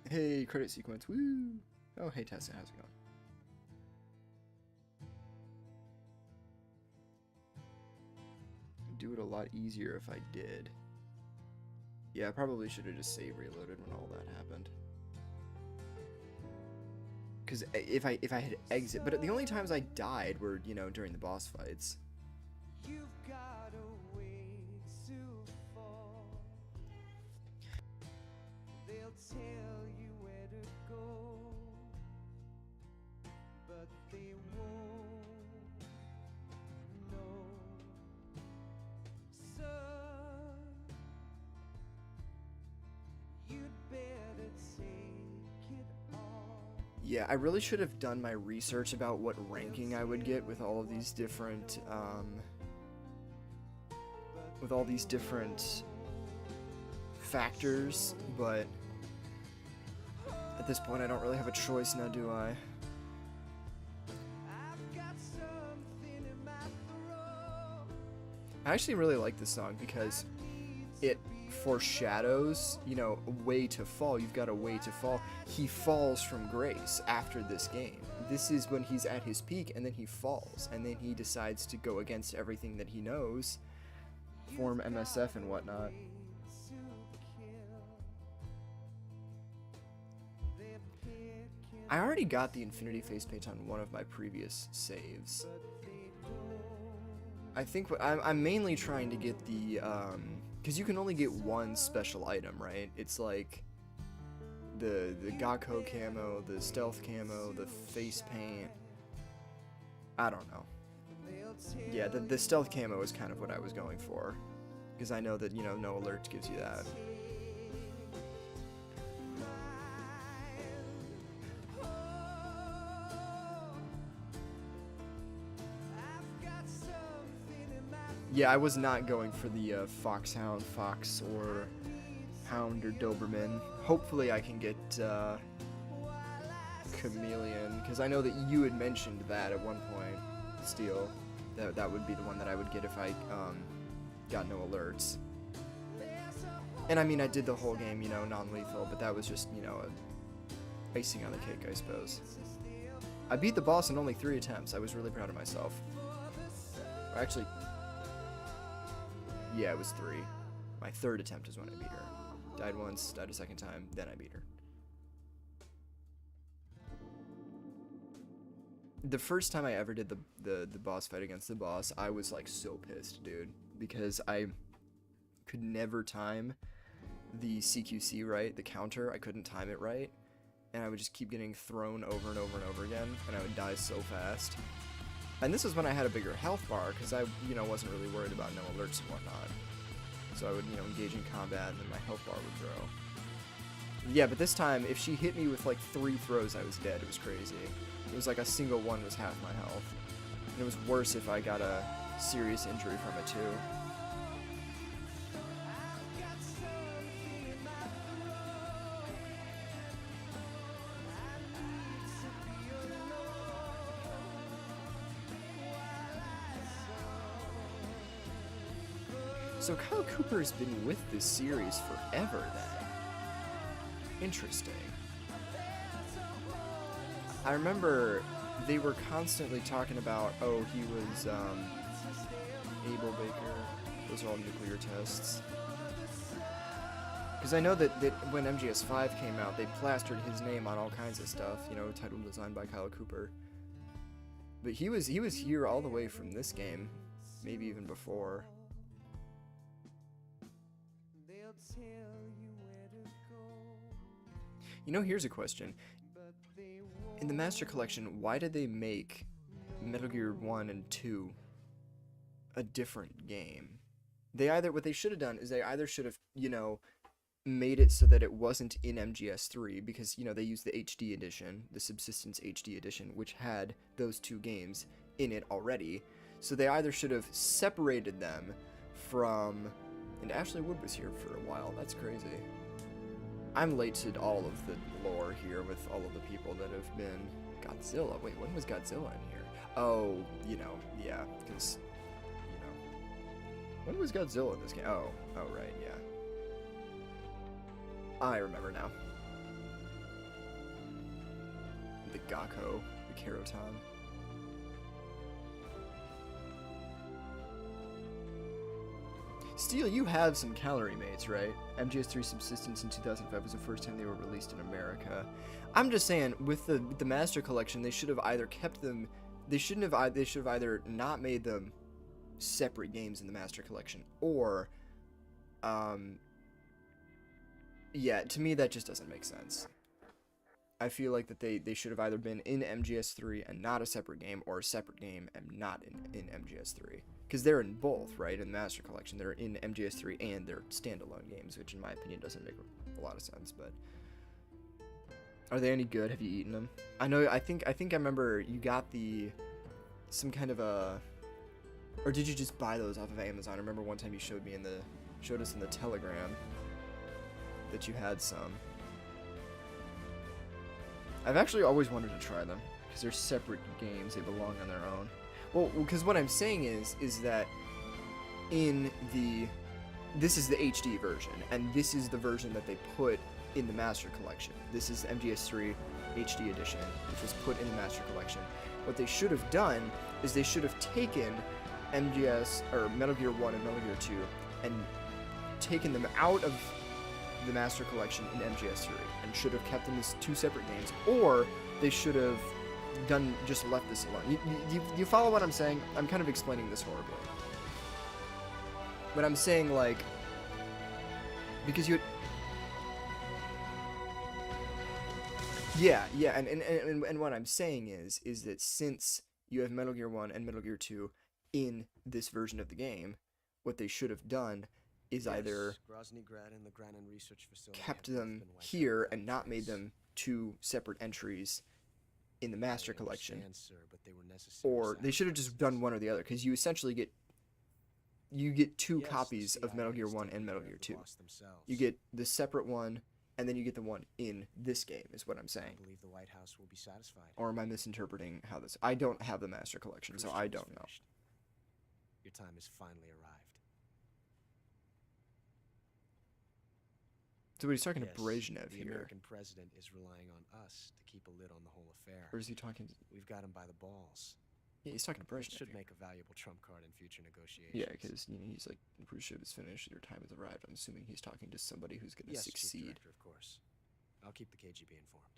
Hey, credit sequence, woo! Oh, hey Tessa, how's it going? Do it a lot easier if I did. Yeah, I probably should have just save reloaded when all that happened. Because if I had exit, but the only times I died were, you know, during the boss fights.
You've got a ways to fall. They'll tell you where to go, but they won't know. So you'd better take it all.
Yeah, I really should have done my research about what ranking I would get with all of these different, factors, but at this point I don't really have a choice now, do I? I actually really like this song because it foreshadows, you know, a way to fall. You've got a way to fall. He falls from grace after this game. This is when he's at his peak, and then he falls, and then he decides to go against everything that he knows, form MSF and whatnot. I already got the Infinity Facepaint on one of my previous saves. I think I'm mainly trying to get the, because you can only get one special item, right? It's like the Gakko camo, the stealth camo, the face paint. I don't know. Yeah, the stealth camo is kind of what I was going for, because I know that, you know, no alert gives you that. Yeah, I was not going for the Foxhound, Fox, or Hound, or Doberman. Hopefully I can get Chameleon, because I know that you had mentioned that at one point, Steel. That would be the one that I would get if I got no alerts. And I mean, I did the whole game, you know, non-lethal, but that was just, you know, icing on the cake, I suppose. I beat the boss in only 3 attempts. I was really proud of myself. Actually, yeah, it was 3. My 3rd attempt is when I beat her. Died once, died a 2nd time, then I beat her. The first time I ever did the boss fight against the boss, I was like so pissed, dude, because I could never time the CQC right, the counter. I couldn't time it right, and I would just keep getting thrown over and over and over again, and I would die so fast. And this is when I had a bigger health bar, because I, you know, wasn't really worried about no alerts and whatnot. So I would, you know, engage in combat, and then my health bar would grow. Yeah, but this time, if she hit me with like 3 throws, I was dead. It was crazy. It was like a single one was half my health. And it was worse if I got a serious injury from it too. So Kyle Cooper's been with this series forever then. Interesting. I remember they were constantly talking about, oh, he was Abel Baker. Those are all nuclear tests. Because I know that when MGS5 came out, they plastered his name on all kinds of stuff, you know, title designed by Kyle Cooper. But he was here all the way from this game, maybe even before. You know, here's a question. In the Master Collection, why did they make Metal Gear 1 and 2 a different game? What they should have done is they either should have, you know, made it so that it wasn't in MGS3, because, you know, they used the HD edition, the Subsistence HD edition, which had those 2 games in it already. So they either should have separated them from... And Ashley Wood was here for a while, that's crazy. I'm late to all of the lore here with all of the people that have been... Godzilla? Wait, when was Godzilla in here? Oh, you know, yeah, because, you know... When was Godzilla in this game? Oh, right, yeah. I remember now. The Gakko, the Karotan. Steel, you have some calorie mates, right? MGS3 Subsistence in 2005 was the first time they were released in America. I'm just saying, with the Master Collection, they should have either kept them... They should have either not made them separate games in the Master Collection, or... Yeah, to me that just doesn't make sense. I feel like that they should have either been in MGS3 and not a separate game, or a separate game and not in MGS3. Because they're in both, right? In the Master Collection, they're in MGS3 and they're standalone games, which in my opinion doesn't make a lot of sense, but... Are they any good? Have you eaten them? I think I remember you got some kind of a... Or did you just buy those off of Amazon? I remember one time you showed us in the Telegram that you had some. I've actually always wanted to try them, because they're separate games, they belong on their own. Well, because what I'm saying is that this is the HD version, and this is the version that they put in the Master Collection. This is MGS3 HD edition, which was put in the Master Collection. What they should have done is they should have taken Metal Gear 1 and Metal Gear 2 and taken them out of the Master Collection in MGS3 and should have kept them as 2 separate games, or they should have just left this alone. You follow what I'm saying? I'm kind of explaining this horribly. But I'm saying, like, because you... Yeah, and what I'm saying is that since you have Metal Gear 1 and Metal Gear 2 in this version of the game, what they should have done is either kept them here and not made them 2 separate entries in the Master Collection, or they should have just done one or the other, because you essentially get 2 copies of Metal Gear 1 and Metal Gear 2. You get the separate one, and then you get the one in this game, is what I'm saying. Or am I misinterpreting how this... I don't have the Master Collection, so I don't know.
Your time has finally arrived.
So he's talking to Brezhnev here.
The American president is relying on us to keep a lid on the whole affair.
Or is he talking...
We've got him by the balls.
Yeah, he's talking to Brezhnev.
Should make a valuable trump card in future negotiations.
Yeah, because, you know, he's like, Khrushchev is finished, your time has arrived. I'm assuming he's talking to somebody who's going to succeed.
Chief Director, of course. I'll keep the KGB informed.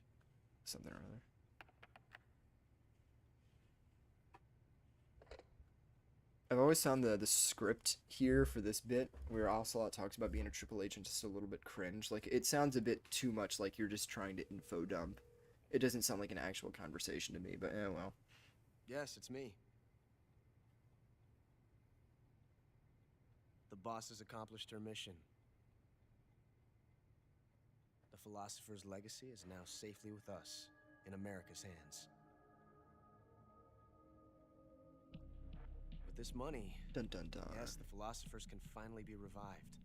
Something or other. I've always found the script here for this bit, where Ocelot talks about being a triple agent, just a little bit cringe. Like, it sounds a bit too much like you're just trying to info dump. It doesn't sound like an actual conversation to me, but well.
Yes, it's me. The boss has accomplished her mission. The philosopher's legacy is now safely with us, in America's hands. With this money,
Dun dun dun.
yes, the philosophers can finally be revived.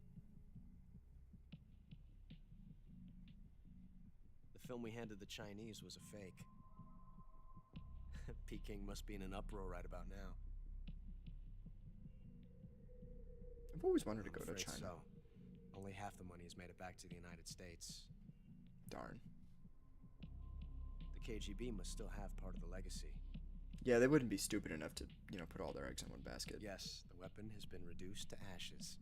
The film we handed the Chinese was a fake. Peking must be in an uproar right about now.
I've always wanted to
I'm
go to
afraid
China.
So. Only half the money has made it back to the United States.
Darn.
The KGB must still have part of the legacy.
Yeah, they wouldn't be stupid enough to, you know, put all their eggs in one basket.
Yes, the weapon has been reduced to ashes.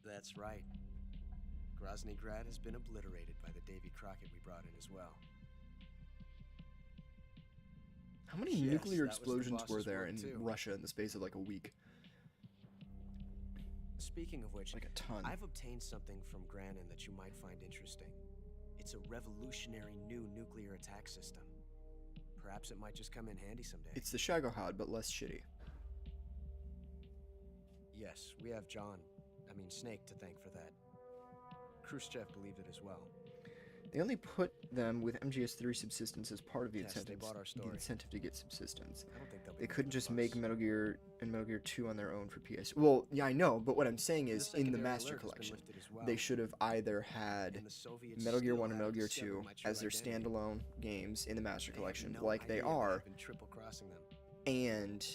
That's right. Grozny Grad has been obliterated by the Davy Crockett we brought in as well.
How many
Yes,
nuclear
that was the
explosions were
boss's
there
work,
in
too.
Russia in the space of like a week?
Speaking of which,
Like a ton.
I've obtained something from Granin that you might find interesting. It's a revolutionary new nuclear attack system. Perhaps it might just come in handy someday.
It's the Shagohod, but less shitty.
Yes, we have Snake to thank for that. Khrushchev believed it as well.
They only put them with MGS3 subsistence as part of the
Yes, they
incentive.
bought our
The
story.
incentive to get subsistence.
I don't think they'll be
They couldn't
making a
just make
fuss.
Metal Gear and Metal Gear 2 on their own for PS. Well, yeah, I know, but what I'm saying is, in the
secondary
Master
alert has been
Collection,
lifted as well.
they should have either had
And the Soviets
Metal Gear
still
1 and Metal
haven't
Gear
discovered
2
my true
as their
identity.
standalone games in the Master
They have
Collection,
no
like they
idea that
are,
I've been triple-crossing them.
and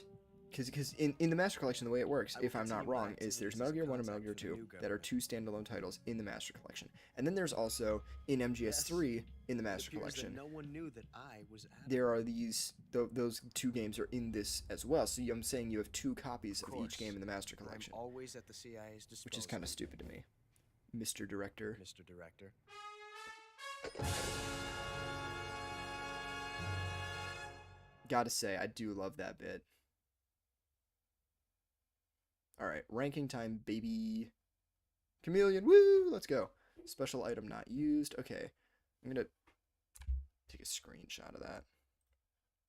because in the Master Collection, the way it works,
I will
if I'm not
continue my
wrong, is there's
activities
Metal
as a
Gear 1 and Metal
contact
Gear
for the
2
new
that are
government.
two standalone titles in the Master Collection, and then there's also in MGS3 in the Master
It appears
Collection.
that no one knew that I was Adam.
There are those two games are in this as well. So I'm saying you have two copies of each game in the Master Collection,
I'm always at the CIA's disposal.
which is kind of stupid to me, Mr. Director.
Mr. Director.
Gotta say, I do love that bit. Alright, ranking time, baby. Chameleon, woo! Let's go. Special item not used. Okay, I'm gonna take a screenshot of that.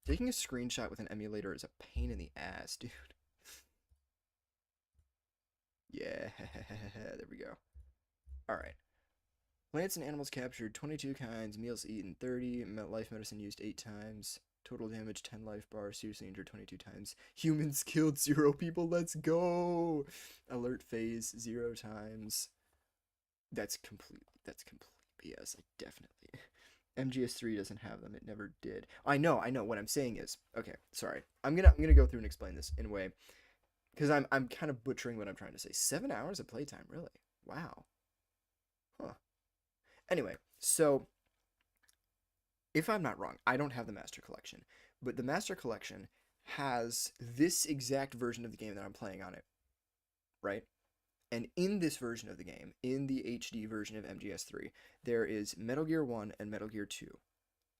Taking a screenshot with an emulator is a pain in the ass, dude. Yeah, there we go. Alright. Plants and animals captured 22 kinds, meals eaten 30, life medicine used 8 times. Total damage 10 life bars, seriously injured 22 times. Humans killed 0 people, let's go! Alert phase 0 times. That's complete BS, I definitely. MGS3 doesn't have them, it never did. I know, what I'm saying is, okay, sorry. I'm gonna go through and explain this in a way, because I'm kind of butchering what I'm trying to say. 7 hours of playtime, really? Wow. Huh. Anyway, so if I'm not wrong, I don't have the Master Collection, but the Master Collection has this exact version of the game that I'm playing on it, right? And in this version of the game, in the HD version of MGS3, there is Metal Gear 1 and Metal Gear 2.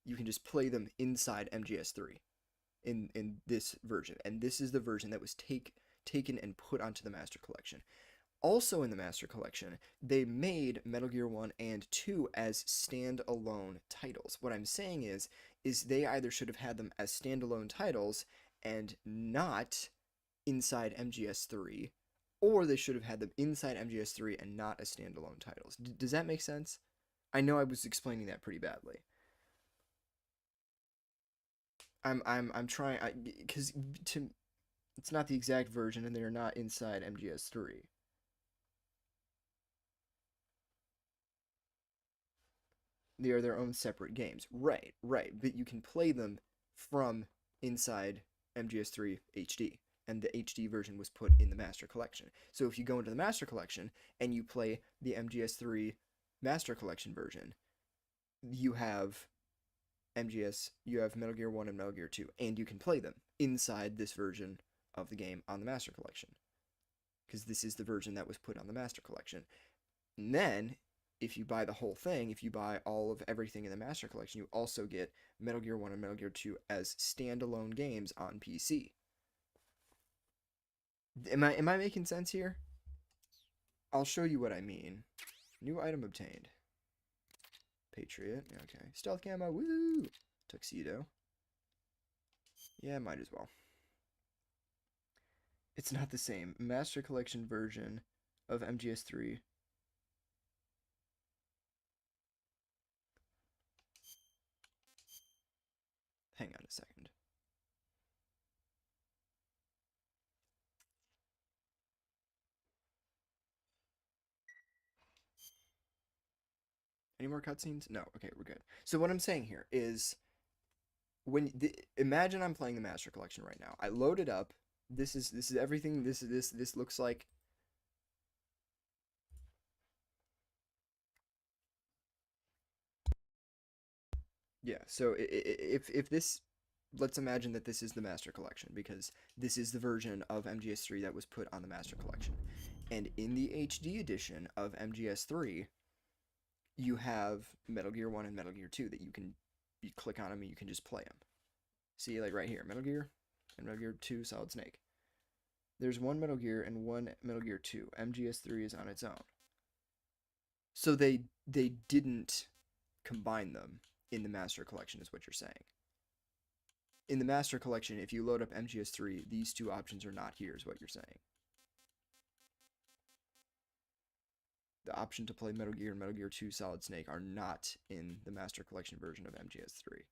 You can just play them inside MGS3 in this version, and this is the version that was taken and put onto the Master Collection. Also in the Master Collection, they made Metal Gear 1 and 2 as standalone titles. What I'm saying is they either should have had them as standalone titles and not inside MGS3, or they should have had them inside MGS3 and not as standalone titles. Does that make sense? I know I was explaining that pretty badly. I'm trying, because it's not the exact version and they're not inside MGS3. They are their own separate games. Right, but you can play them from inside MGS3 HD, and the HD version was put in the Master Collection. So if you go into the Master Collection and you play the MGS3 Master Collection version, you have Metal Gear 1 and Metal Gear 2, and you can play them inside this version of the game on the Master Collection, because this is the version that was put on the Master Collection. And then, if you buy the whole thing, if you buy all of everything in the Master Collection, you also get Metal Gear 1 and Metal Gear 2 as standalone games on PC. Am I making sense here? I'll show you what I mean. New item obtained. Patriot, okay. Stealth camo, woo! Tuxedo. Yeah, might as well. It's not the same. Master Collection version of MGS3 Hang on a second. Any more cutscenes? No. Okay, we're good. So what I'm saying here is, imagine I'm playing the Master Collection right now. I load it up. This is everything. This looks like. Yeah. So if this, let's imagine that this is the Master Collection, because this is the version of MGS3 that was put on the Master Collection, and in the HD edition of MGS3, you have Metal Gear 1 and Metal Gear 2 that you click on them and you can just play them. See, like right here, Metal Gear and Metal Gear 2 Solid Snake. There's one Metal Gear and one Metal Gear 2. MGS3 is on its own. So they didn't combine them in the Master Collection, is what you're saying. In the Master Collection, if you load up MGS3, these two options are not here, is what you're saying. The option to play Metal Gear and Metal Gear 2 Solid Snake are not in the Master Collection version of MGS3.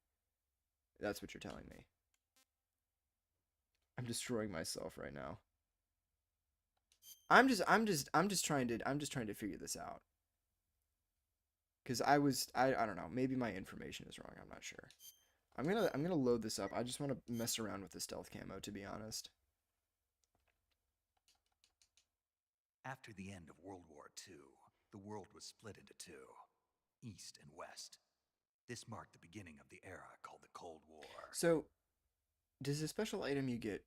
That's what you're telling me. I'm destroying myself right now. I'm just trying to figure this out. Cause I don't know, maybe my information is wrong, I'm not sure. I'm gonna load this up. I just want to mess around with the stealth camo, to be honest.
After the end of World War II, the world was split into two, East and West. This marked the beginning of the era called the Cold War.
So, does the special item you get,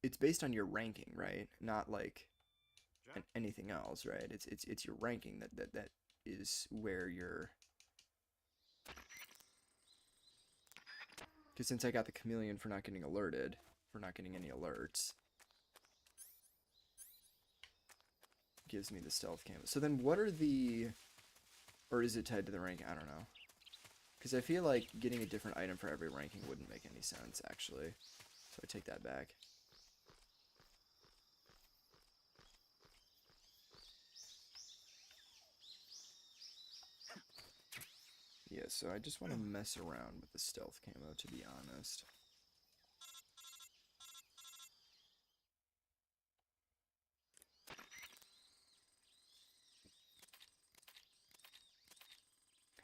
it's based on your ranking, right? Not like anything else, right? It's your ranking that is where you're. Because since I got the chameleon for not getting alerted, for not getting any alerts, gives me the stealth camo. So then what are the, or is it tied to the rank? I don't know. Because I feel like getting a different item for every ranking wouldn't make any sense, actually. So I take that back. Yeah, so I just want to mess around with the stealth camo, to be honest.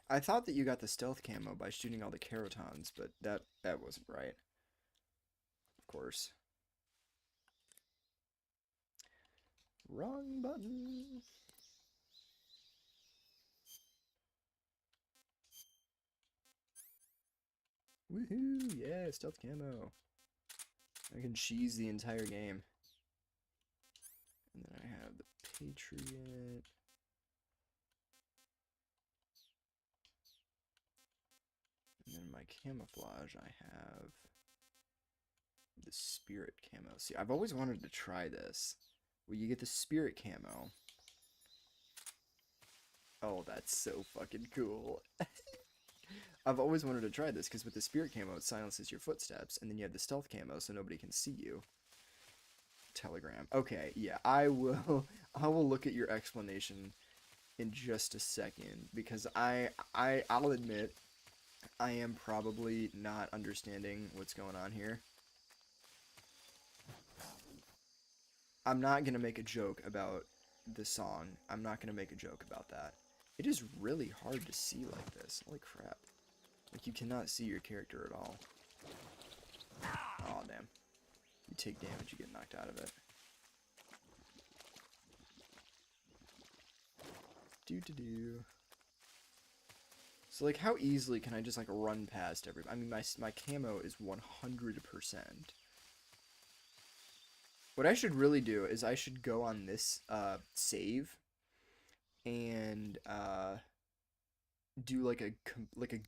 I thought that you got the stealth camo by shooting all the carotons, but that wasn't right. Of course. Wrong button. Woohoo! Yeah, stealth camo. I can cheese the entire game. And then I have the Patriot. And then my camouflage, I have the spirit camo. See, I've always wanted to try this. Where you get the spirit camo. Oh, that's so fucking cool. I've always wanted to try this, because with the spirit camo, it silences your footsteps, and then you have the stealth camo, so nobody can see you. Telegram. Okay, yeah, I will look at your explanation in just a second, because I'll admit, I am probably not understanding what's going on here. I'm not gonna make a joke about the song. I'm not gonna make a joke about that. It is really hard to see like this. Holy crap. Like, you cannot see your character at all. Aw, damn. You take damage, you get knocked out of it. Do. So, like, how easily can I just, like, run past everybody? I mean, my camo is 100%. What I should really do is I should go on this, save, and, do like a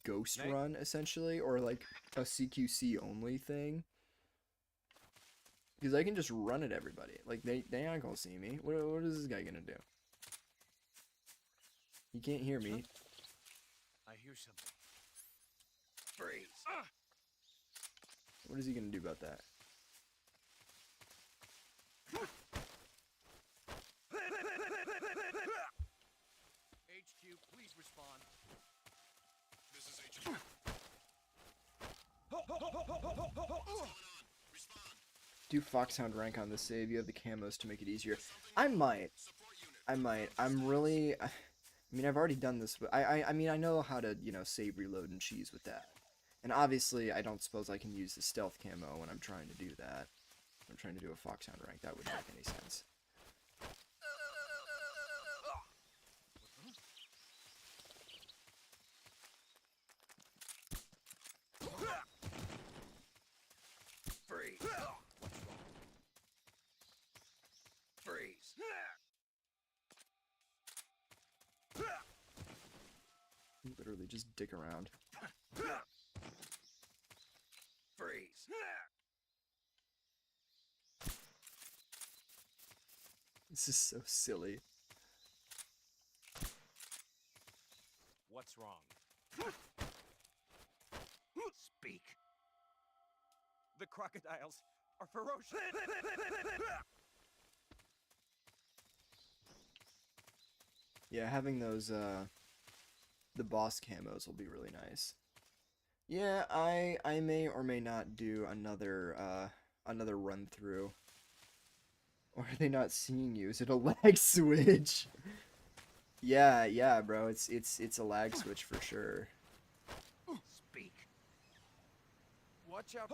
ghost run, essentially, or like a CQC only thing. Because I can just run at everybody. Like, they aren't gonna see me. What is this guy gonna do? He can't hear me.
I hear something.
Freeze!
What is he gonna do about that?
HQ, please respond.
This is HQ.
Do Foxhound rank on the save. You have the camos to make it easier. I might. I might. I'm really. I mean, I've already done this, but I mean, I know how to, you know, save, reload, and cheese with that. And obviously, I don't suppose I can use the stealth camo when I'm trying to do that. I'm trying to do a Foxhound rank. That wouldn't make any sense.
Freeze! Freeze!
Literally just dick around.
Freeze!
This is so silly.
What's wrong?
Speak!
The crocodiles are ferocious.
Yeah, having those, the boss camos will be really nice. Yeah, I may or may not do another run through. Or are they not seeing you? Is it a lag switch? Yeah, bro. It's a lag switch for sure.
Speak!
Watch out.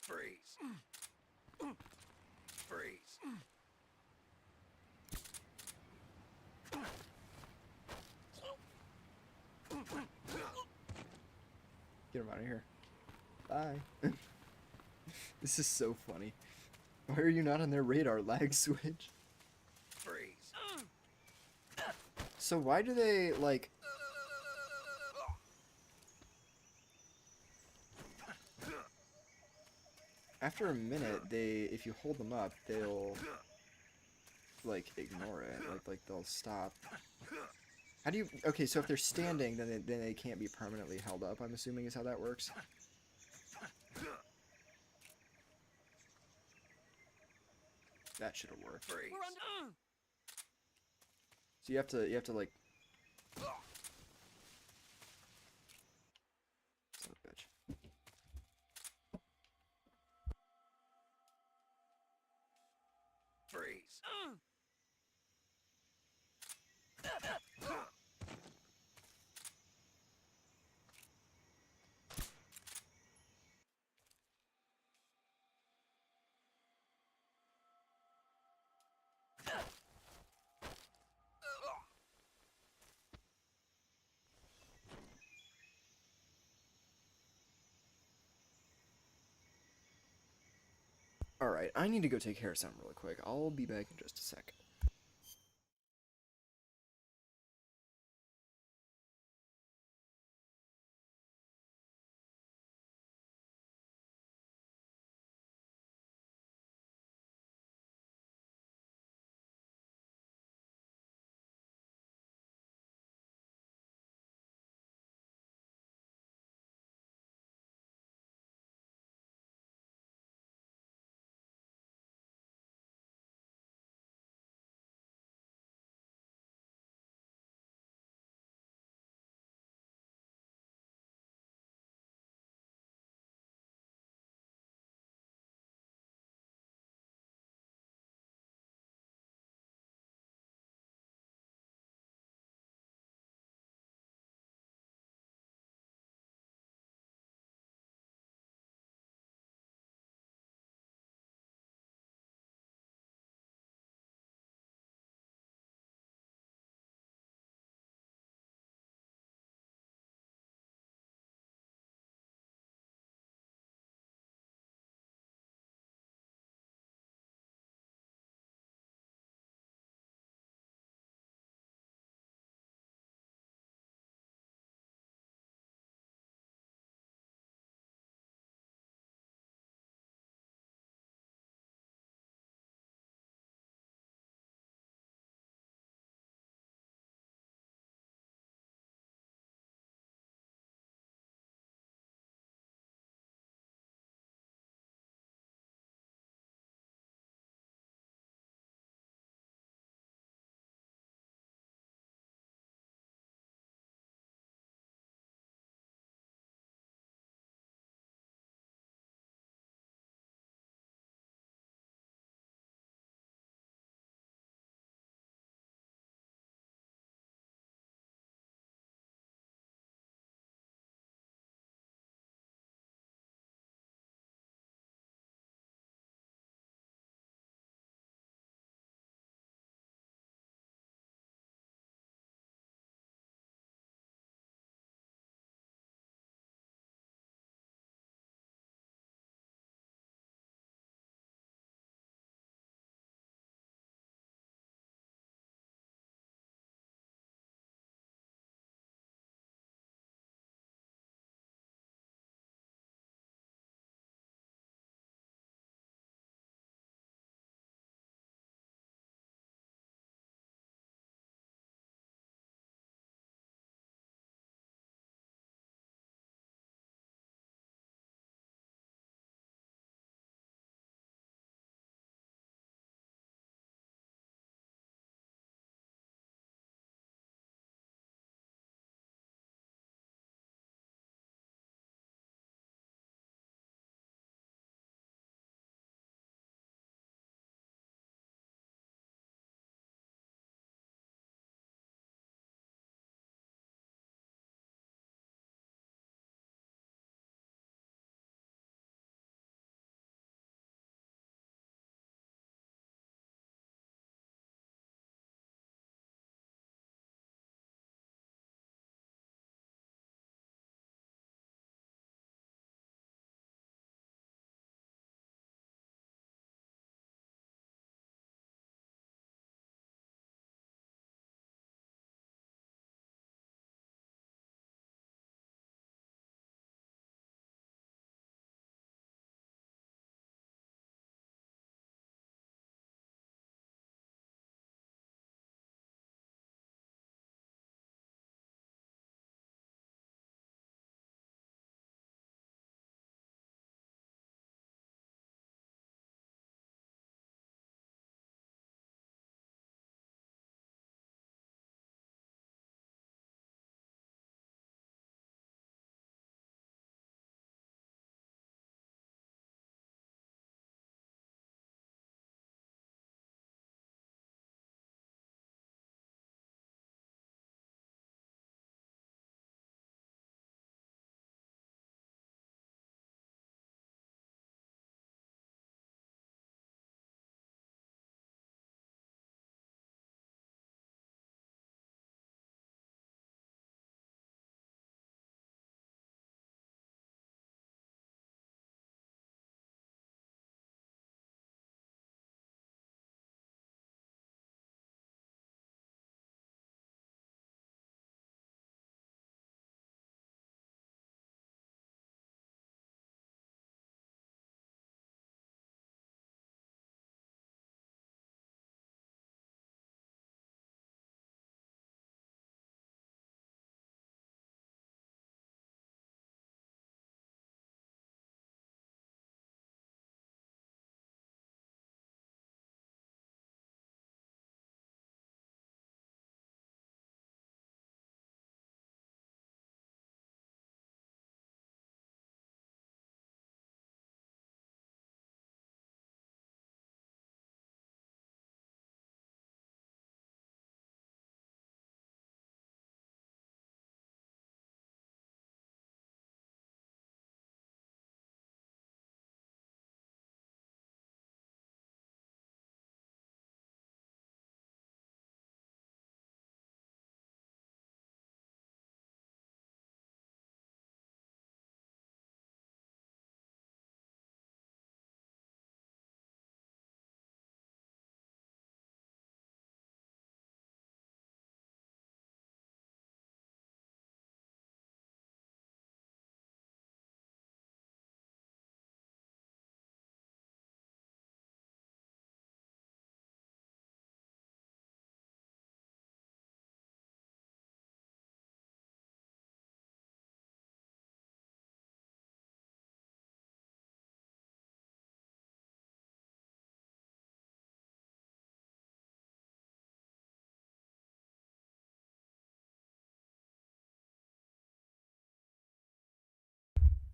Freeze! Freeze!
Get him out of here. Bye. This is so funny. Why are you not on their radar, lag switch?
Freeze!
So why do they, like... After a minute, if you hold them up, they'll, like, ignore it. Like they'll stop. How do you... Okay, so if they're standing, then they can't be permanently held up, I'm assuming is how that works. That should have worked.
Freeze!
So you have to like... Son of a bitch.
Freeze!
Alright, I need to go take care of something really quick. I'll be back in just a second.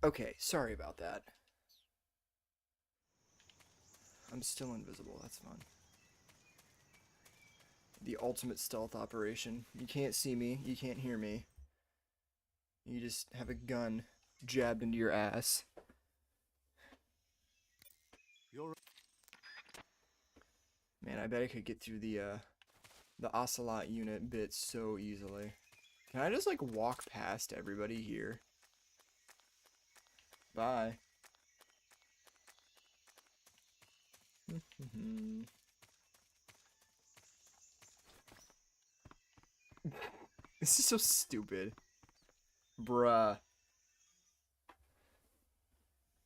Okay, sorry about that. I'm still invisible, that's fun. The ultimate stealth operation. You can't see me, you can't hear me. You just have a gun jabbed into your ass. Man, I bet I could get through the ocelot unit bit so easily. Can I just like walk past everybody here? Bye. This is so stupid. Bruh.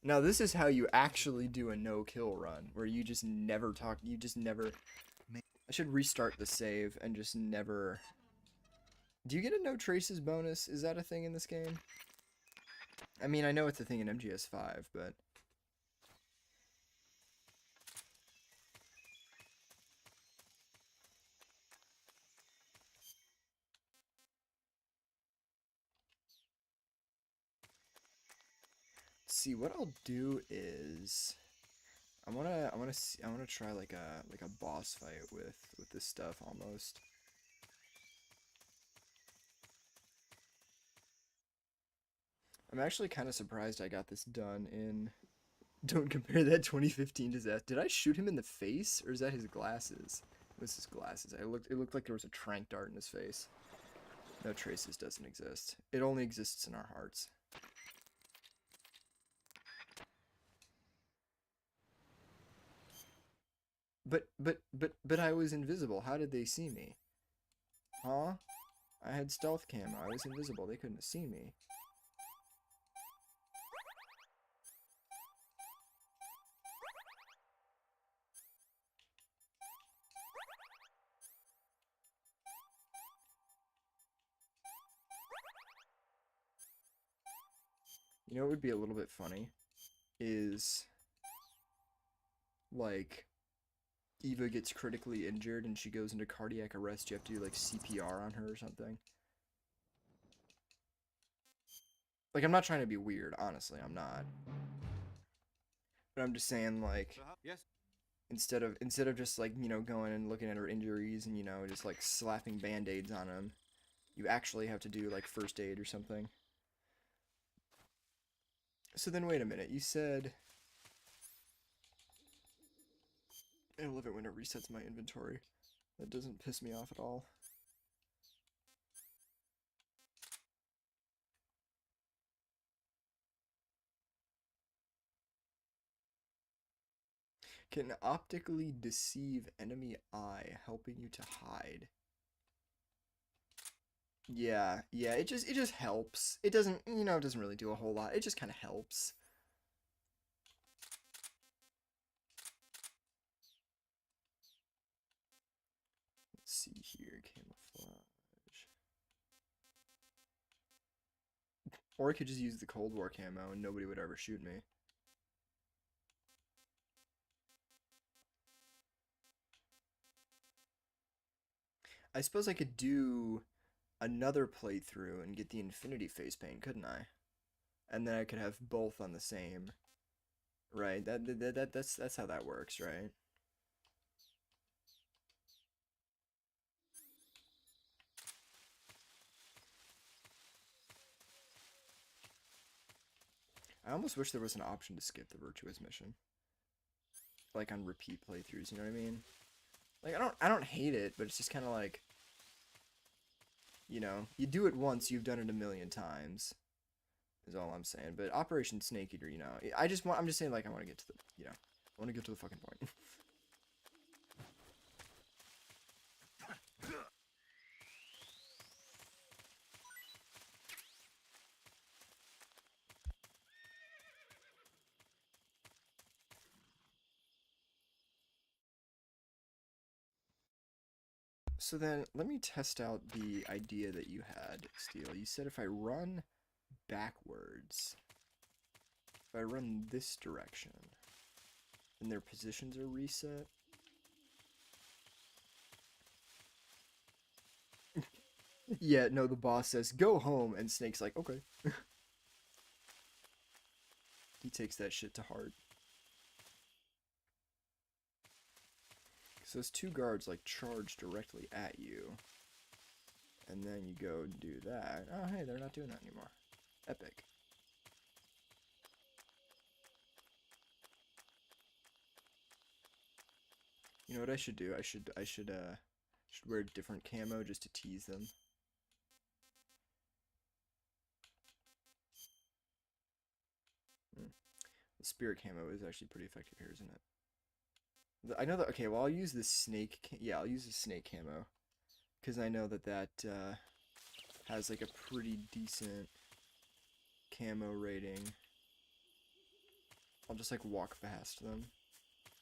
Now this is how you actually do a no-kill run, where you just never talk, you just never... I should restart the save and just never... Do you get a no traces bonus? Is that a thing in this game? I mean, I know it's a thing in MGS5, but... See, what I'll do is... I wanna try like a boss fight with this stuff almost. I'm actually kind of surprised I got this done in... Don't compare that 2015 disaster. Did I shoot him in the face, or is that his glasses? It was his glasses. It looked like there was a tranq dart in his face. No traces doesn't exist. It only exists in our hearts. But I was invisible. How did they see me? Huh? I had stealth camo. I was invisible. They couldn't have seen me. You know what would be a little bit funny? Is... like... Eva gets critically injured and she goes into cardiac arrest. You have to do like CPR on her or something. Like, I'm not trying to be weird, honestly, I'm not. But I'm just saying, like,
Yes.
instead of just like, you know, going and looking at her injuries and, you know, just like slapping band-aids on them, you actually have to do like first aid or something. So then wait a minute, you said... I love it when it resets my inventory. That doesn't piss me off at all. Can optically deceive enemy eye, helping you to hide. Yeah, it just helps. It doesn't, you know, it doesn't really do a whole lot. It just kind of helps. Let's see here, camouflage. Or I could just use the Cold War camo and nobody would ever shoot me. I suppose I could do another playthrough and get the Infinity face paint, couldn't I? And then I could have both on the same. Right? That's how that works, right? I almost wish there was an option to skip the Virtuous mission. Like on repeat playthroughs, you know what I mean? Like I don't hate it, but it's just kind of like, you know, you do it once, you've done it a million times. Is all I'm saying. But Operation Snake Eater, you know, I'm just saying, like, I want to get to the, you know, I want to get to the fucking point. So then, let me test out the idea that you had, Steel. You said if I run backwards, if I run this direction, then their positions are reset. Yeah, no, the boss says, go home, and Snake's like, okay. He takes that shit to heart. So those two guards like charge directly at you. And then you go and do that. Oh hey, they're not doing that anymore. Epic. You know what I should do? I should wear different camo just to tease them. The spirit camo is actually pretty effective here, isn't it? I know that. Okay, well I'll use the snake. Yeah, I'll use the snake camo because I know that has like a pretty decent camo rating. I'll just like walk past them,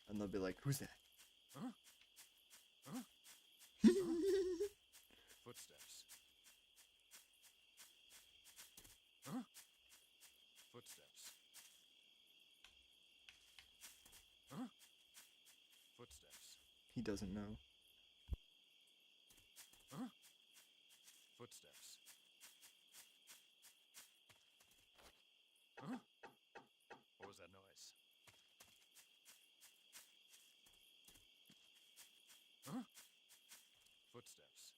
and they'll be like, "Who's that?"
Huh? Huh? Footsteps. Huh? Footsteps. Huh? Footsteps.
He doesn't know.
Huh? Footsteps. Huh? What was that noise? Huh? Footsteps.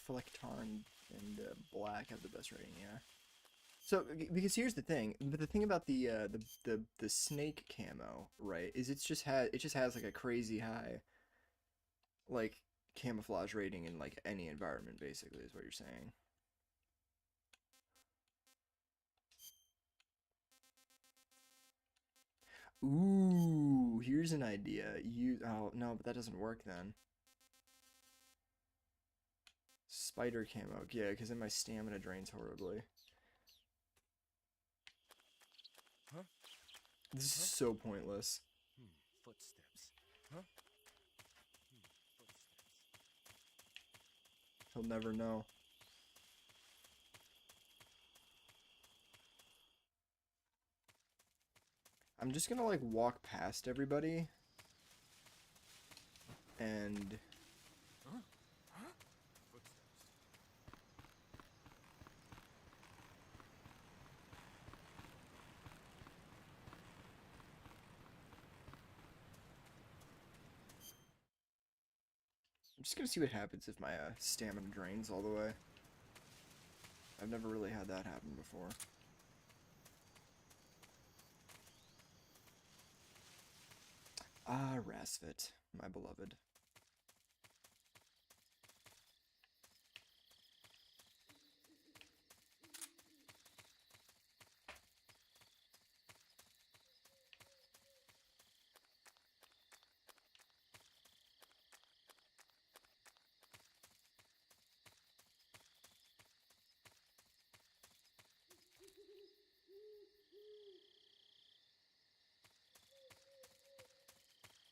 Flectar and Black have the best rating, yeah. So because here's the thing, but the thing about the snake camo, right, is it just has like a crazy high like camouflage rating in like any environment, basically, is what you're saying. Ooh, here's an idea. Oh no, but that doesn't work then. Spider camo, yeah, because then my stamina drains horribly.
Huh?
This is so pointless.
Footsteps. Huh? Footsteps.
He'll never know. I'm just gonna like walk past everybody and
Huh? Huh? Footsteps.
I'm just gonna see what happens if my stamina drains all the way. I've never really had that happen before. Ah, Rasvit, my beloved.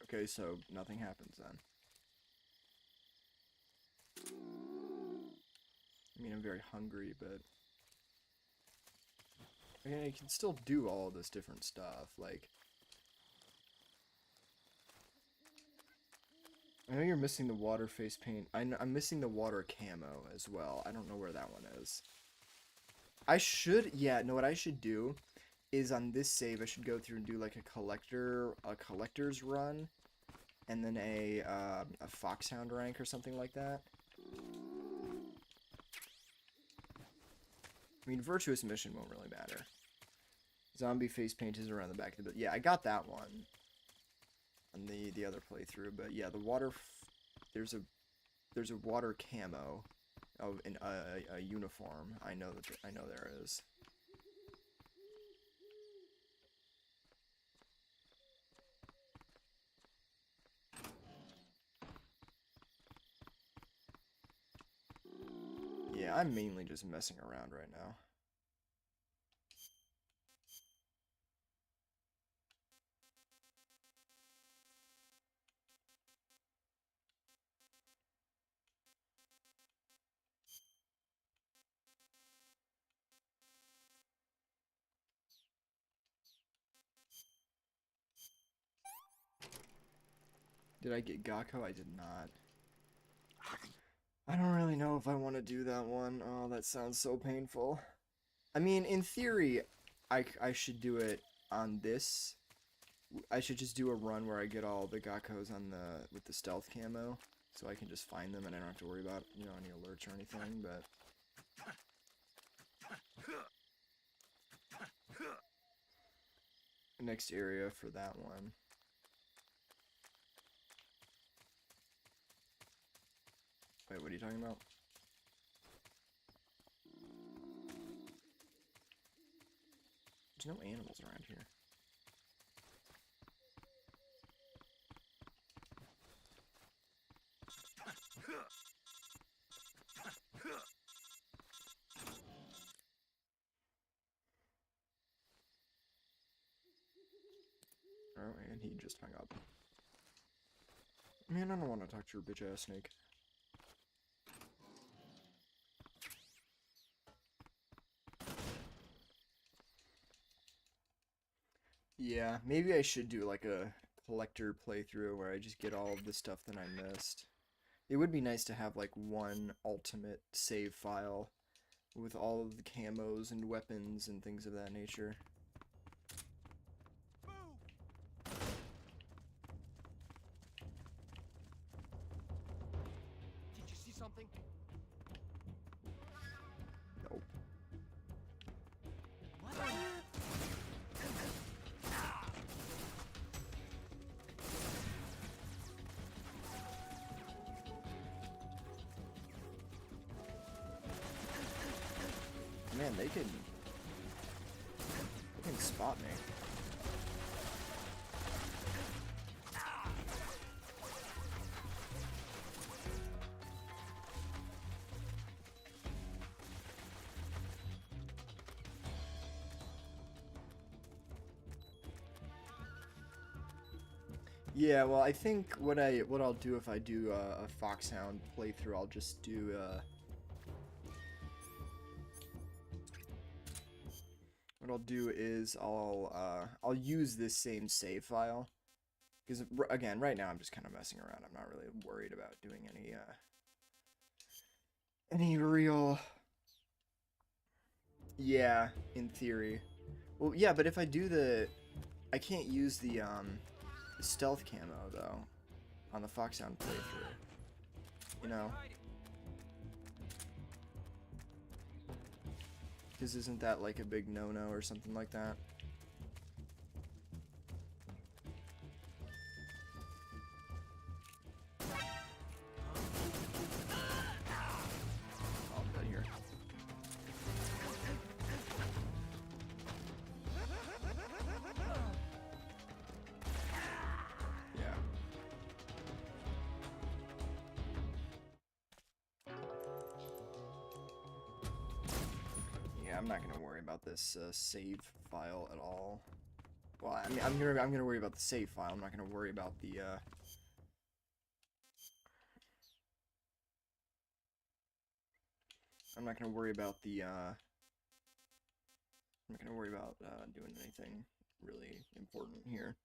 Okay, so nothing happens then. I mean, I'm very hungry, but I mean, I can still do all this different stuff. Like, I know you're missing the water face paint. I'm missing the water camo as well. I don't know where that one is. I should, yeah, no, what I should do is on this save, I should go through and do like a collector's run, and then a foxhound rank or something like that. I mean, virtuous mission won't really matter. Zombie face paint is around the back of the... Yeah, I got that one on the other playthrough, but yeah, the water... There's a water camo of a uniform. I know there is. Yeah, I'm mainly just messing around right now. Did I get Gakko? I did not. I don't really know if I want to do that one. Oh, that sounds so painful. I mean, in theory, I should do it on this. I should just do a run where I get all the Gakkos on with the stealth camo, so I can just find them and I don't have to worry about, you know, any alerts or anything, but... Next area for that one. Wait, what are you talking about? There's no animals around here. Oh, and he just hung up. Man, I don't want to talk to your bitch-ass snake. Yeah, maybe I should do like a collector playthrough where I just get all of the stuff that I missed. It would be nice to have like one ultimate save file with all of the camos and weapons and things of that nature.
Did you see something?
Nope.
What?
Man, they can spot me. Yeah, well, I think what I'll do if I do a Foxhound playthrough, I'll just do what I'll do is I'll use this same save file, because again, right now I'm just kind of messing around. I'm not really worried about doing any real. Yeah, in theory. Well, yeah, but if I do I can't use the stealth camo though on the Foxhound playthrough. You know. Because isn't that like a big no-no or something like that? Oh, I'm dead here. Yeah. Yeah, I'm not gonna worry about this save file at all. Well, I mean, I'm gonna worry about the save file. I'm not gonna worry about the I'm not gonna worry about the I'm not gonna worry about doing anything really important here.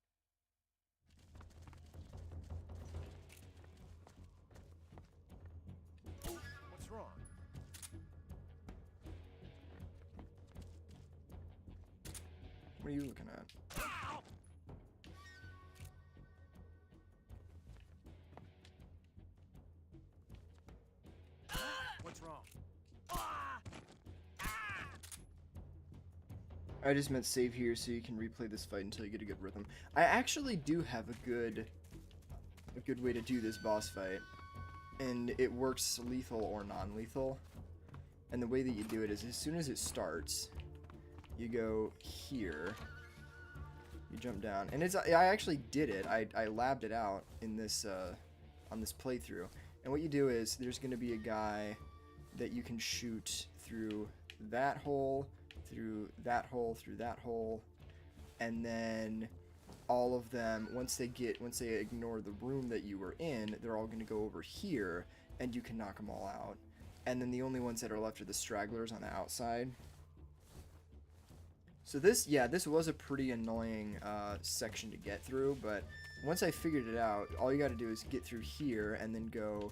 What's wrong?
What are you looking at?
What's wrong?
I just meant save here so you can replay this fight until you get a good rhythm. I actually do have a good way to do this boss fight, and it works lethal or non-lethal. And the way that you do it is as soon as it starts, you go here, you jump down, and I actually did it. I labbed it out in this on this playthrough. And what you do is there's going to be a guy that you can shoot through that hole, through that hole, through that hole, and then all of them, once they ignore the room that you were in, they're all going to go over here, and you can knock them all out. And then the only ones that are left are the stragglers on the outside. So this was a pretty annoying section to get through, but once I figured it out, all you gotta do is get through here and then go.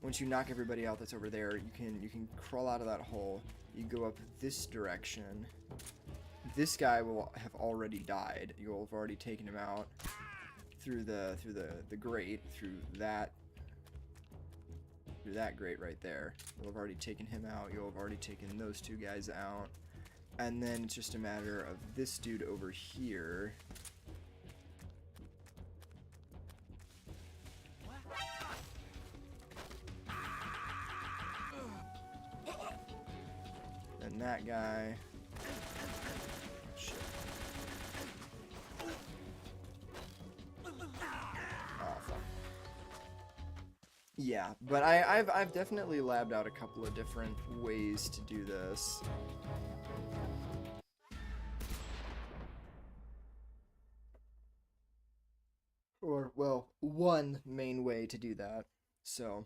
Once you knock everybody out that's over there, you can crawl out of that hole. You go up this direction. This guy will have already died. You'll have already taken him out through the grate, through that grate right there. You'll have already taken him out. You'll have already taken those two guys out. And then it's just a matter of this dude over here. And that guy. Shit. Oh, fuck. Yeah, but I've definitely labbed out a couple of different ways to do this. Or, well, one main way to do that. So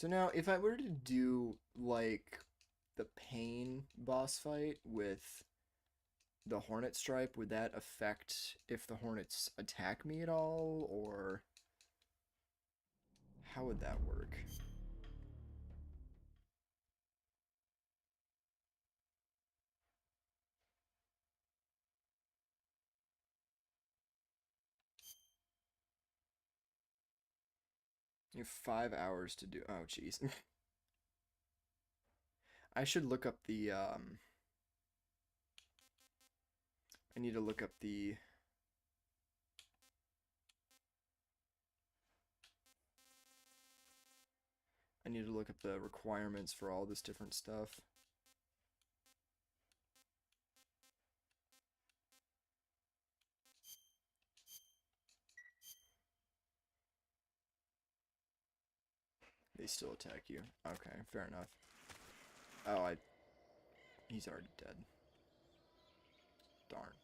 now, if I were to do, like, the Pain boss fight with the Hornet Stripe, would that affect if the Hornets attack me at all, or how would that work? You have 5 hours to do. Oh, jeez. I should look up the, I need to look up the... I need to look up the requirements for all this different stuff. They still attack you. Okay, fair enough. Oh, he's already dead. Darn.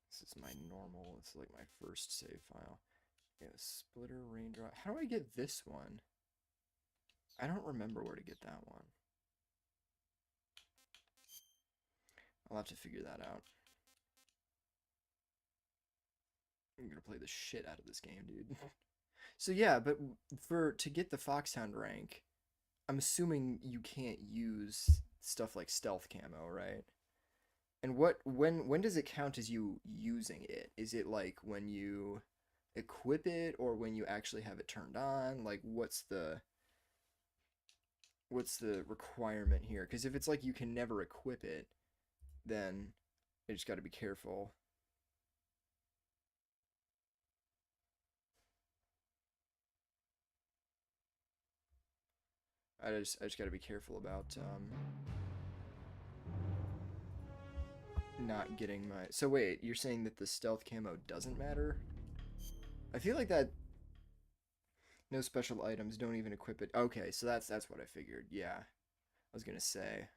This is my normal, it's like my first save file. Yeah, splitter, raindrop. How do I get this one? I don't remember where to get that one. I'll have to figure that out. I'm gonna play the shit out of this game, dude. So yeah, but to get the Foxhound rank, I'm assuming you can't use stuff like stealth camo, right? And when does it count as you using it? Is it like when you equip it or when you actually have it turned on? Like what's the requirement here? Because if it's like you can never equip it, then you just got to be careful. I just got to be careful about not getting my... So wait, you're saying that the stealth camo doesn't matter? I feel like that... No special items, don't even equip it. Okay, so that's what I figured. Yeah. I was gonna say.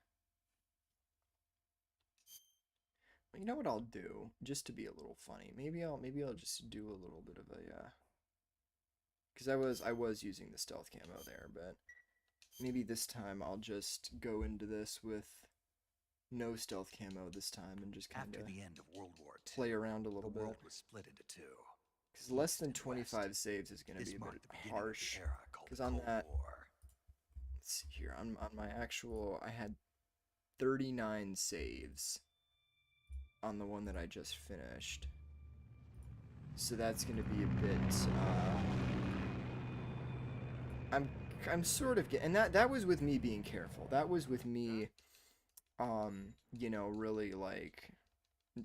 You know what I'll do? Just to be a little funny. Maybe I'll just do a little bit of a because I was using the stealth camo there, but maybe this time I'll just go into this with no stealth camo this time and just kind of
after the end of World War II,
play around a little
the
bit.
world was split into two.
Because less than 25 saves is going to be a bit harsh. Because on that, let's see here, on my actual, I had 39 saves on the one that I just finished. So that's going to be a bit, I'm sort of getting, and that was with me being careful. That was with me, you know, really like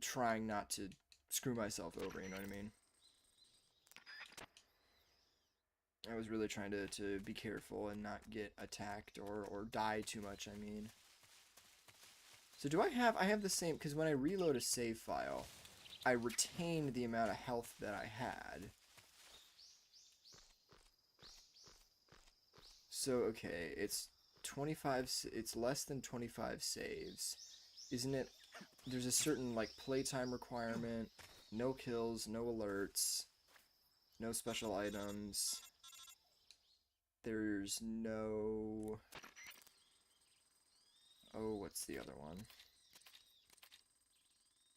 trying not to screw myself over, you know what I mean? I was really trying to be careful and not get attacked or die too much, I mean. So do I have the same, because when I reload a save file, I retain the amount of health that I had. So, okay, it's 25, it's less than 25 saves. Isn't it, there's a certain, like, playtime requirement, no kills, no alerts, no special items. There's no... Oh, what's the other one?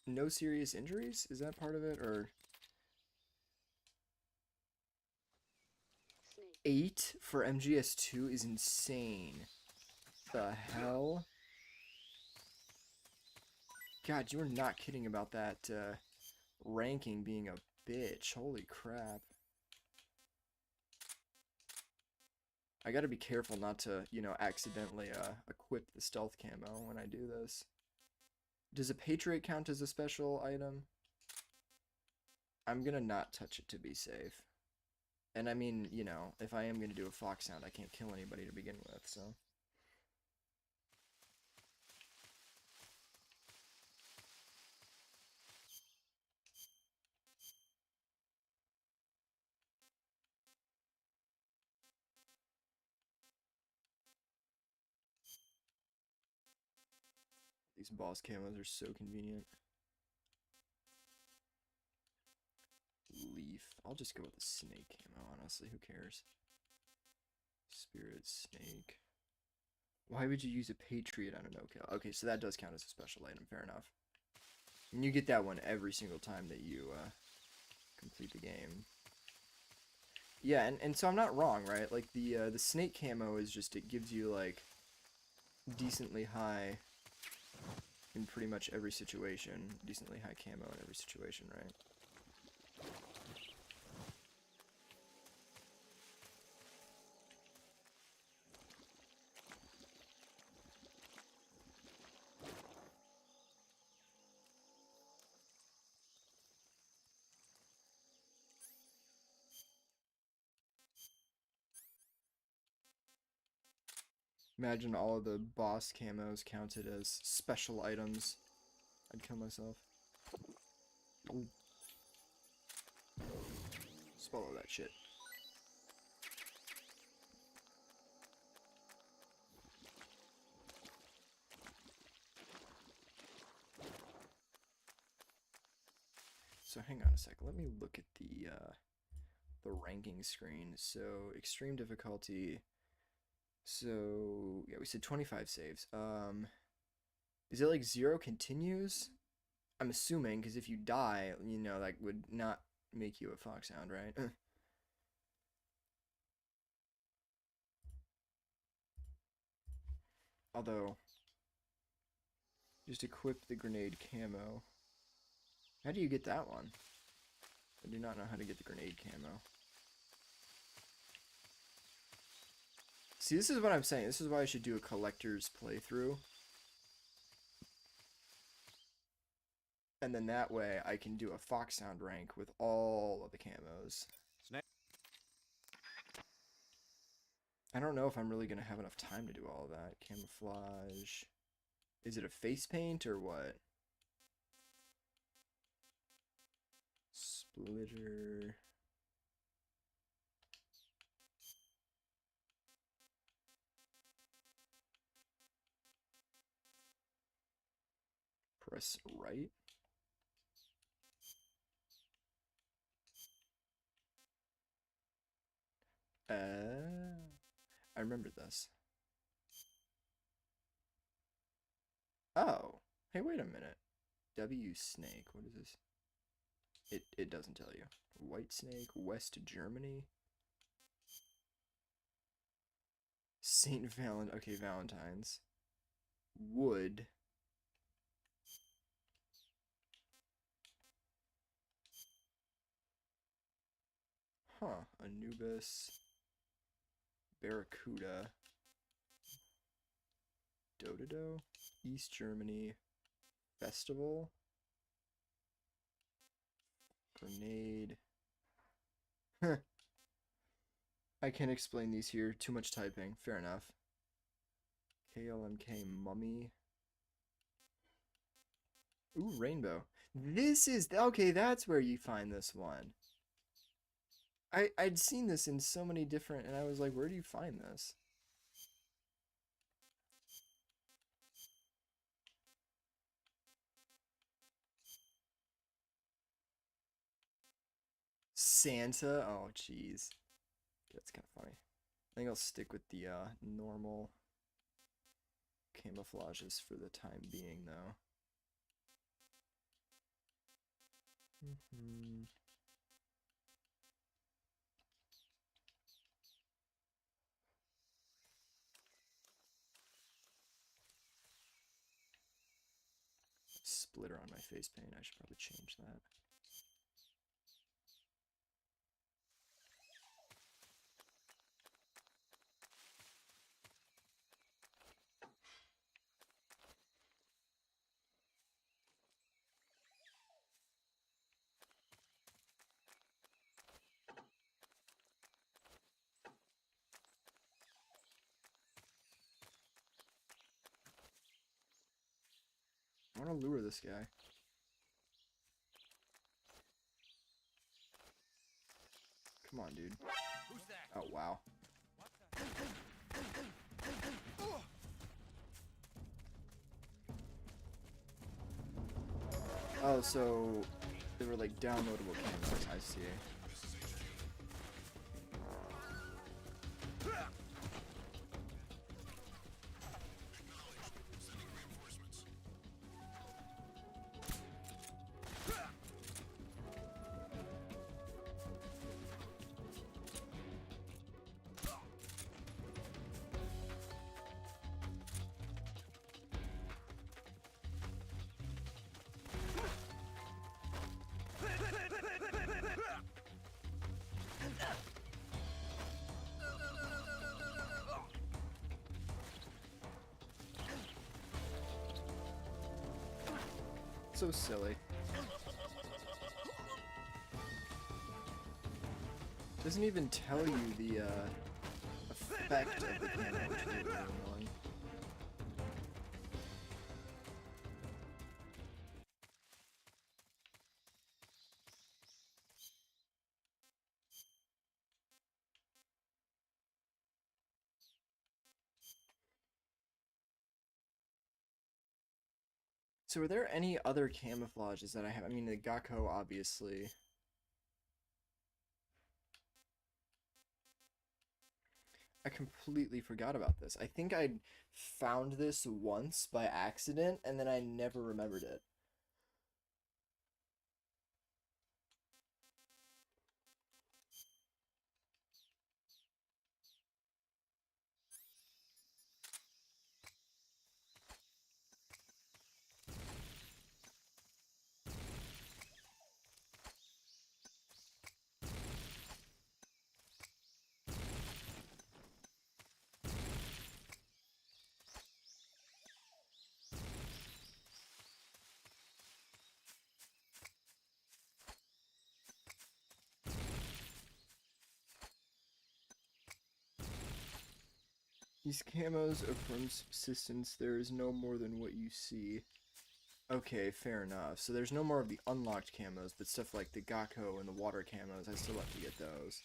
No serious injuries? Is that part of it, or... 8 for MGS2 is insane. The hell? God, you were not kidding about that ranking being a bitch. Holy crap. I gotta be careful not to, you know, accidentally equip the stealth camo when I do this. Does a Patriot count as a special item? I'm gonna not touch it to be safe. And I mean, you know, if I am gonna do a fox sound, I can't kill anybody to begin with, so... These boss camos are so convenient. Leaf. I'll just go with the snake camo, honestly. Who cares? Spirit snake. Why would you use a Patriot on a no-kill? Okay, so that does count as a special item. Fair enough. And you get that one every single time that you complete the game. Yeah, and so I'm not wrong, right? Like, the snake camo is just, it gives you, like, decently high in pretty much every situation. Decently high camo in every situation, right? Imagine all of the boss camos counted as special items. I'd kill myself. Ooh. Swallow that shit. So hang on a sec. Let me look at the ranking screen. So extreme difficulty. So yeah, we said 25 saves. Is it like 0 continues? I'm assuming, because if you die, you know, that would not make you a foxhound, right? Although, just equip the grenade camo. How do you get that one? I do not know how to get the grenade camo. See, this is what I'm saying. This is why I should do a collector's playthrough. And then that way I can do a foxhound rank with all of the camos.
Snake.
I don't know if I'm really going to have enough time to do all of that. Camouflage. Is it a face paint or what? Splitter. Press right. I remember this. Oh, hey, wait a minute. W snake. What is this? It doesn't tell you. White snake, West Germany. Saint Valentine. Okay, Valentine's. Wood. Huh. Anubis. Barracuda. Dododo. East Germany. Festival. Grenade. I can't explain these here. Too much typing. Fair enough. KLMK Mummy. Ooh, Rainbow. This is... Okay, that's where you find this one. I'd seen this in so many different... And I was like, where do you find this? Santa? Oh, jeez. That's kind of funny. I think I'll stick with the normal camouflages for the time being, though. Splitter on my face paint. I should probably change that. I want to lure this guy. Come on, dude.
Who's that?
Oh, wow. Oh, so they were like downloadable cameras, I see. So silly. Doesn't even tell you the effect of the camera, which is really annoying. So are there any other camouflages that I have? I mean, the Gakko, obviously. I completely forgot about this. I think I found this once by accident, and then I never remembered it. These camos affirm subsistence. There is no more than what you see. Okay, fair enough. So there's no more of the unlocked camos, but stuff like the Gakko and the water camos, I still have to get those.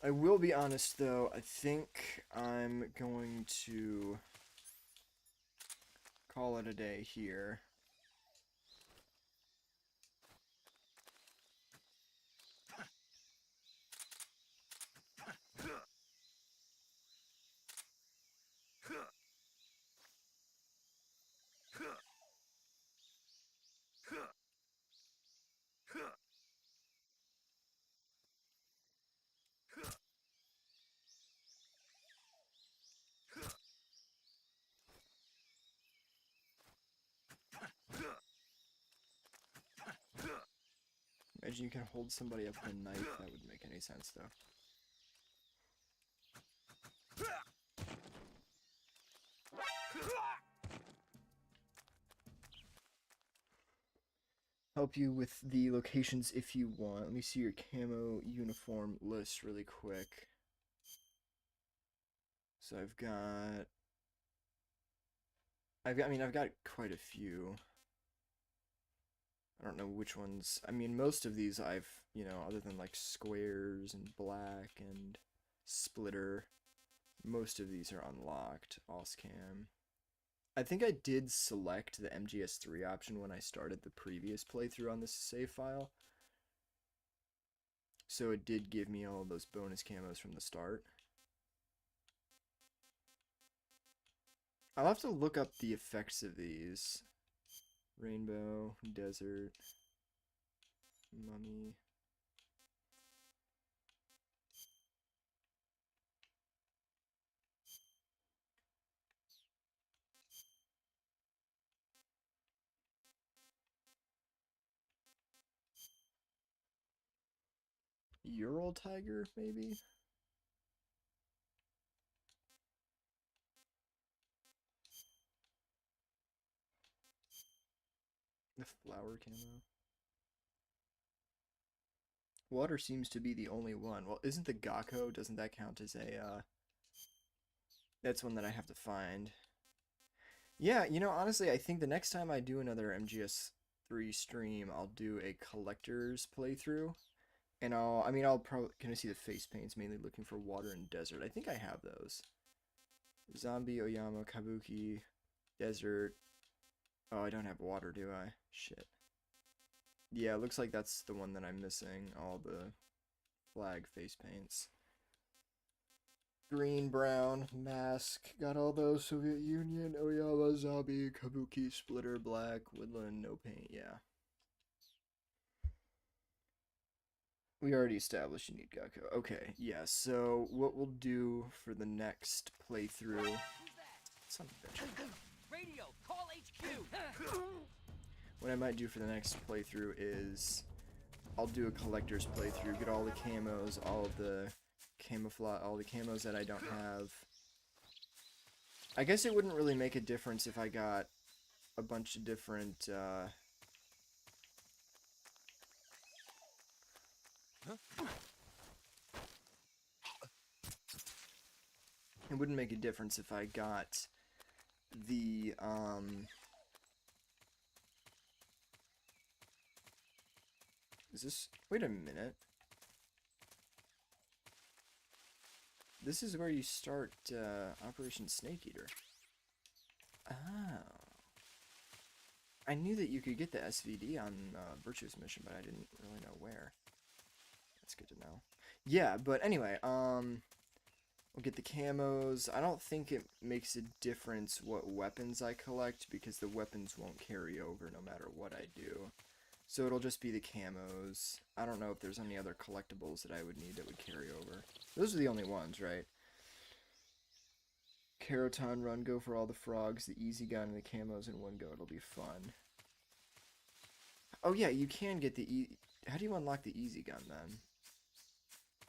I will be honest, though, I think I'm going to call it a day here. Imagine you can hold somebody up with a knife. That wouldn't make any sense, though. Help you with the locations if you want. Let me see your camo uniform list really quick. So I've got quite a few. I don't know which ones. I mean, most of these I've, other than like squares and black and splitter, most of these are unlocked. Oscam. I think I did select the MGS3 option when I started the previous playthrough on this save file. So it did give me all of those bonus camos from the start. I'll have to look up the effects of these. Rainbow, desert, mummy. Ural tiger, maybe? The flower camo. Water seems to be the only one. Well, isn't the Gakko, doesn't that count as a, that's one that I have to find. Yeah, you know, honestly, I think the next time I do another MGS3 stream, I'll do a collector's playthrough. And I'll probably, can I see the face paints, mainly looking for water and desert. I think I have those. Zombie, Oyama, Kabuki, desert. Oh, I don't have water, do I? Shit. Yeah, it looks like that's the one that I'm missing. All the flag face paints. Green, brown, mask. Got all those. Soviet Union, Oyama, zombie, Kabuki, splitter, black, woodland, no paint. Yeah. We already established you need Gakko. Okay, yeah, so what we'll do for the next playthrough... Son of a bitch.
Radio, call HQ!
What I might do for the next playthrough is... I'll do a collector's playthrough, get all the camos, all the camouflage, all the camos that I don't have. I guess it wouldn't really make a difference if I got a bunch of different, It wouldn't make a difference if I got the, Is this... Wait a minute. This is where you start, Operation Snake Eater. Oh. I knew that you could get the SVD on, Virtuous Mission, but I didn't really know where. That's good to know. Yeah, but anyway, we'll get the camos. I don't think it makes a difference what weapons I collect, because the weapons won't carry over no matter what I do. So it'll just be the camos. I don't know if there's any other collectibles that I would need that would carry over. Those are the only ones, right? Keraton run, go for all the frogs, the easy gun, and the camos in one go. It'll be fun. Oh yeah, you can get the How do you unlock the easy gun then?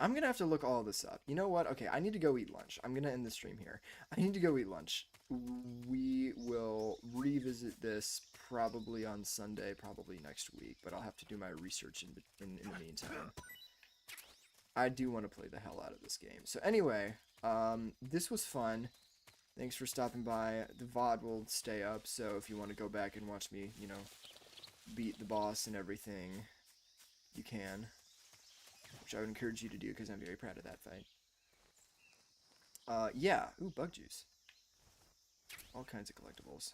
I'm gonna have to look all this up. You know what? Okay, I need to go eat lunch. I'm gonna end the stream here. I need to go eat lunch. We will revisit this probably on Sunday, probably next week, but I'll have to do my research in the meantime. I do want to play the hell out of this game. So anyway, this was fun. Thanks for stopping by. The VOD will stay up, so if you want to go back and watch me, you know, beat the boss and everything, you can. Which I would encourage you to do, because I'm very proud of that fight. Yeah. Ooh, bug juice. All kinds of collectibles.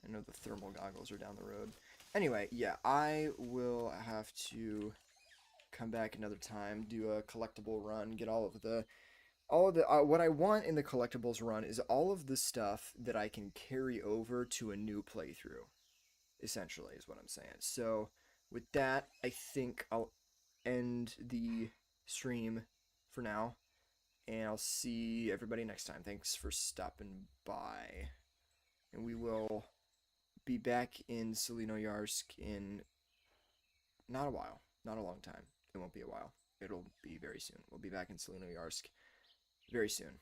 I know the thermal goggles are down the road. Anyway, yeah, I will have to come back another time, do a collectible run, get all of the what I want in the collectibles run is all of the stuff that I can carry over to a new playthrough, essentially, is what I'm saying. So, with that, I think I'll end the stream for now, and I'll see everybody next time. Thanks for stopping by, and we will be back in Selinoyarsk in not a while, not a long time. It won't be a while. It'll be very soon. We'll be back in Selinoyarsk very soon.